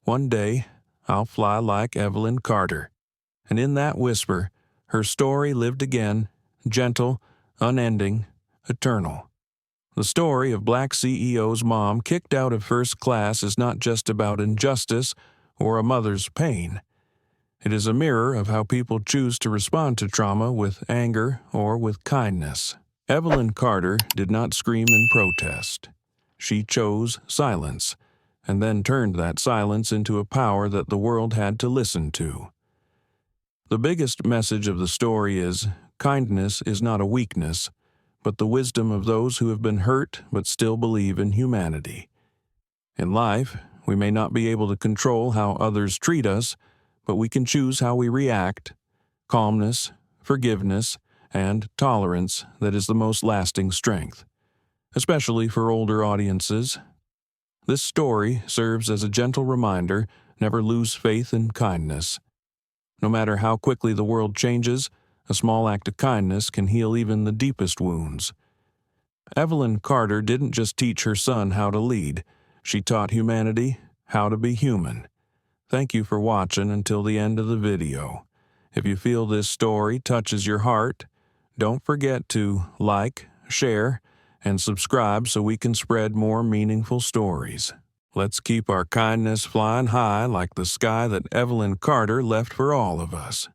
A: "One day, I'll fly like Evelyn Carter." And in that whisper, her story lived again, gentle, unending, eternal. The story of Black CEO's mom kicked out of first class is not just about injustice or a mother's pain. It is a mirror of how people choose to respond to trauma with anger or with kindness. Evelyn Carter did not scream in protest. She chose silence, and then turned that silence into a power that the world had to listen to. The biggest message of the story is, kindness is not a weakness, but the wisdom of those who have been hurt but still believe in humanity. In life, we may not be able to control how others treat us, but we can choose how we react. Calmness, forgiveness, and tolerance that is the most lasting strength, especially for older audiences. This story serves as a gentle reminder, never lose faith in kindness. No matter how quickly the world changes, a small act of kindness can heal even the deepest wounds. Evelyn Carter didn't just teach her son how to lead, she taught humanity how to be human. Thank you for watching until the end of the video. If you feel this story touches your heart, don't forget to like, share, and subscribe so we can spread more meaningful stories. Let's keep our kindness flying high like the sky that Evelyn Carter left for all of us.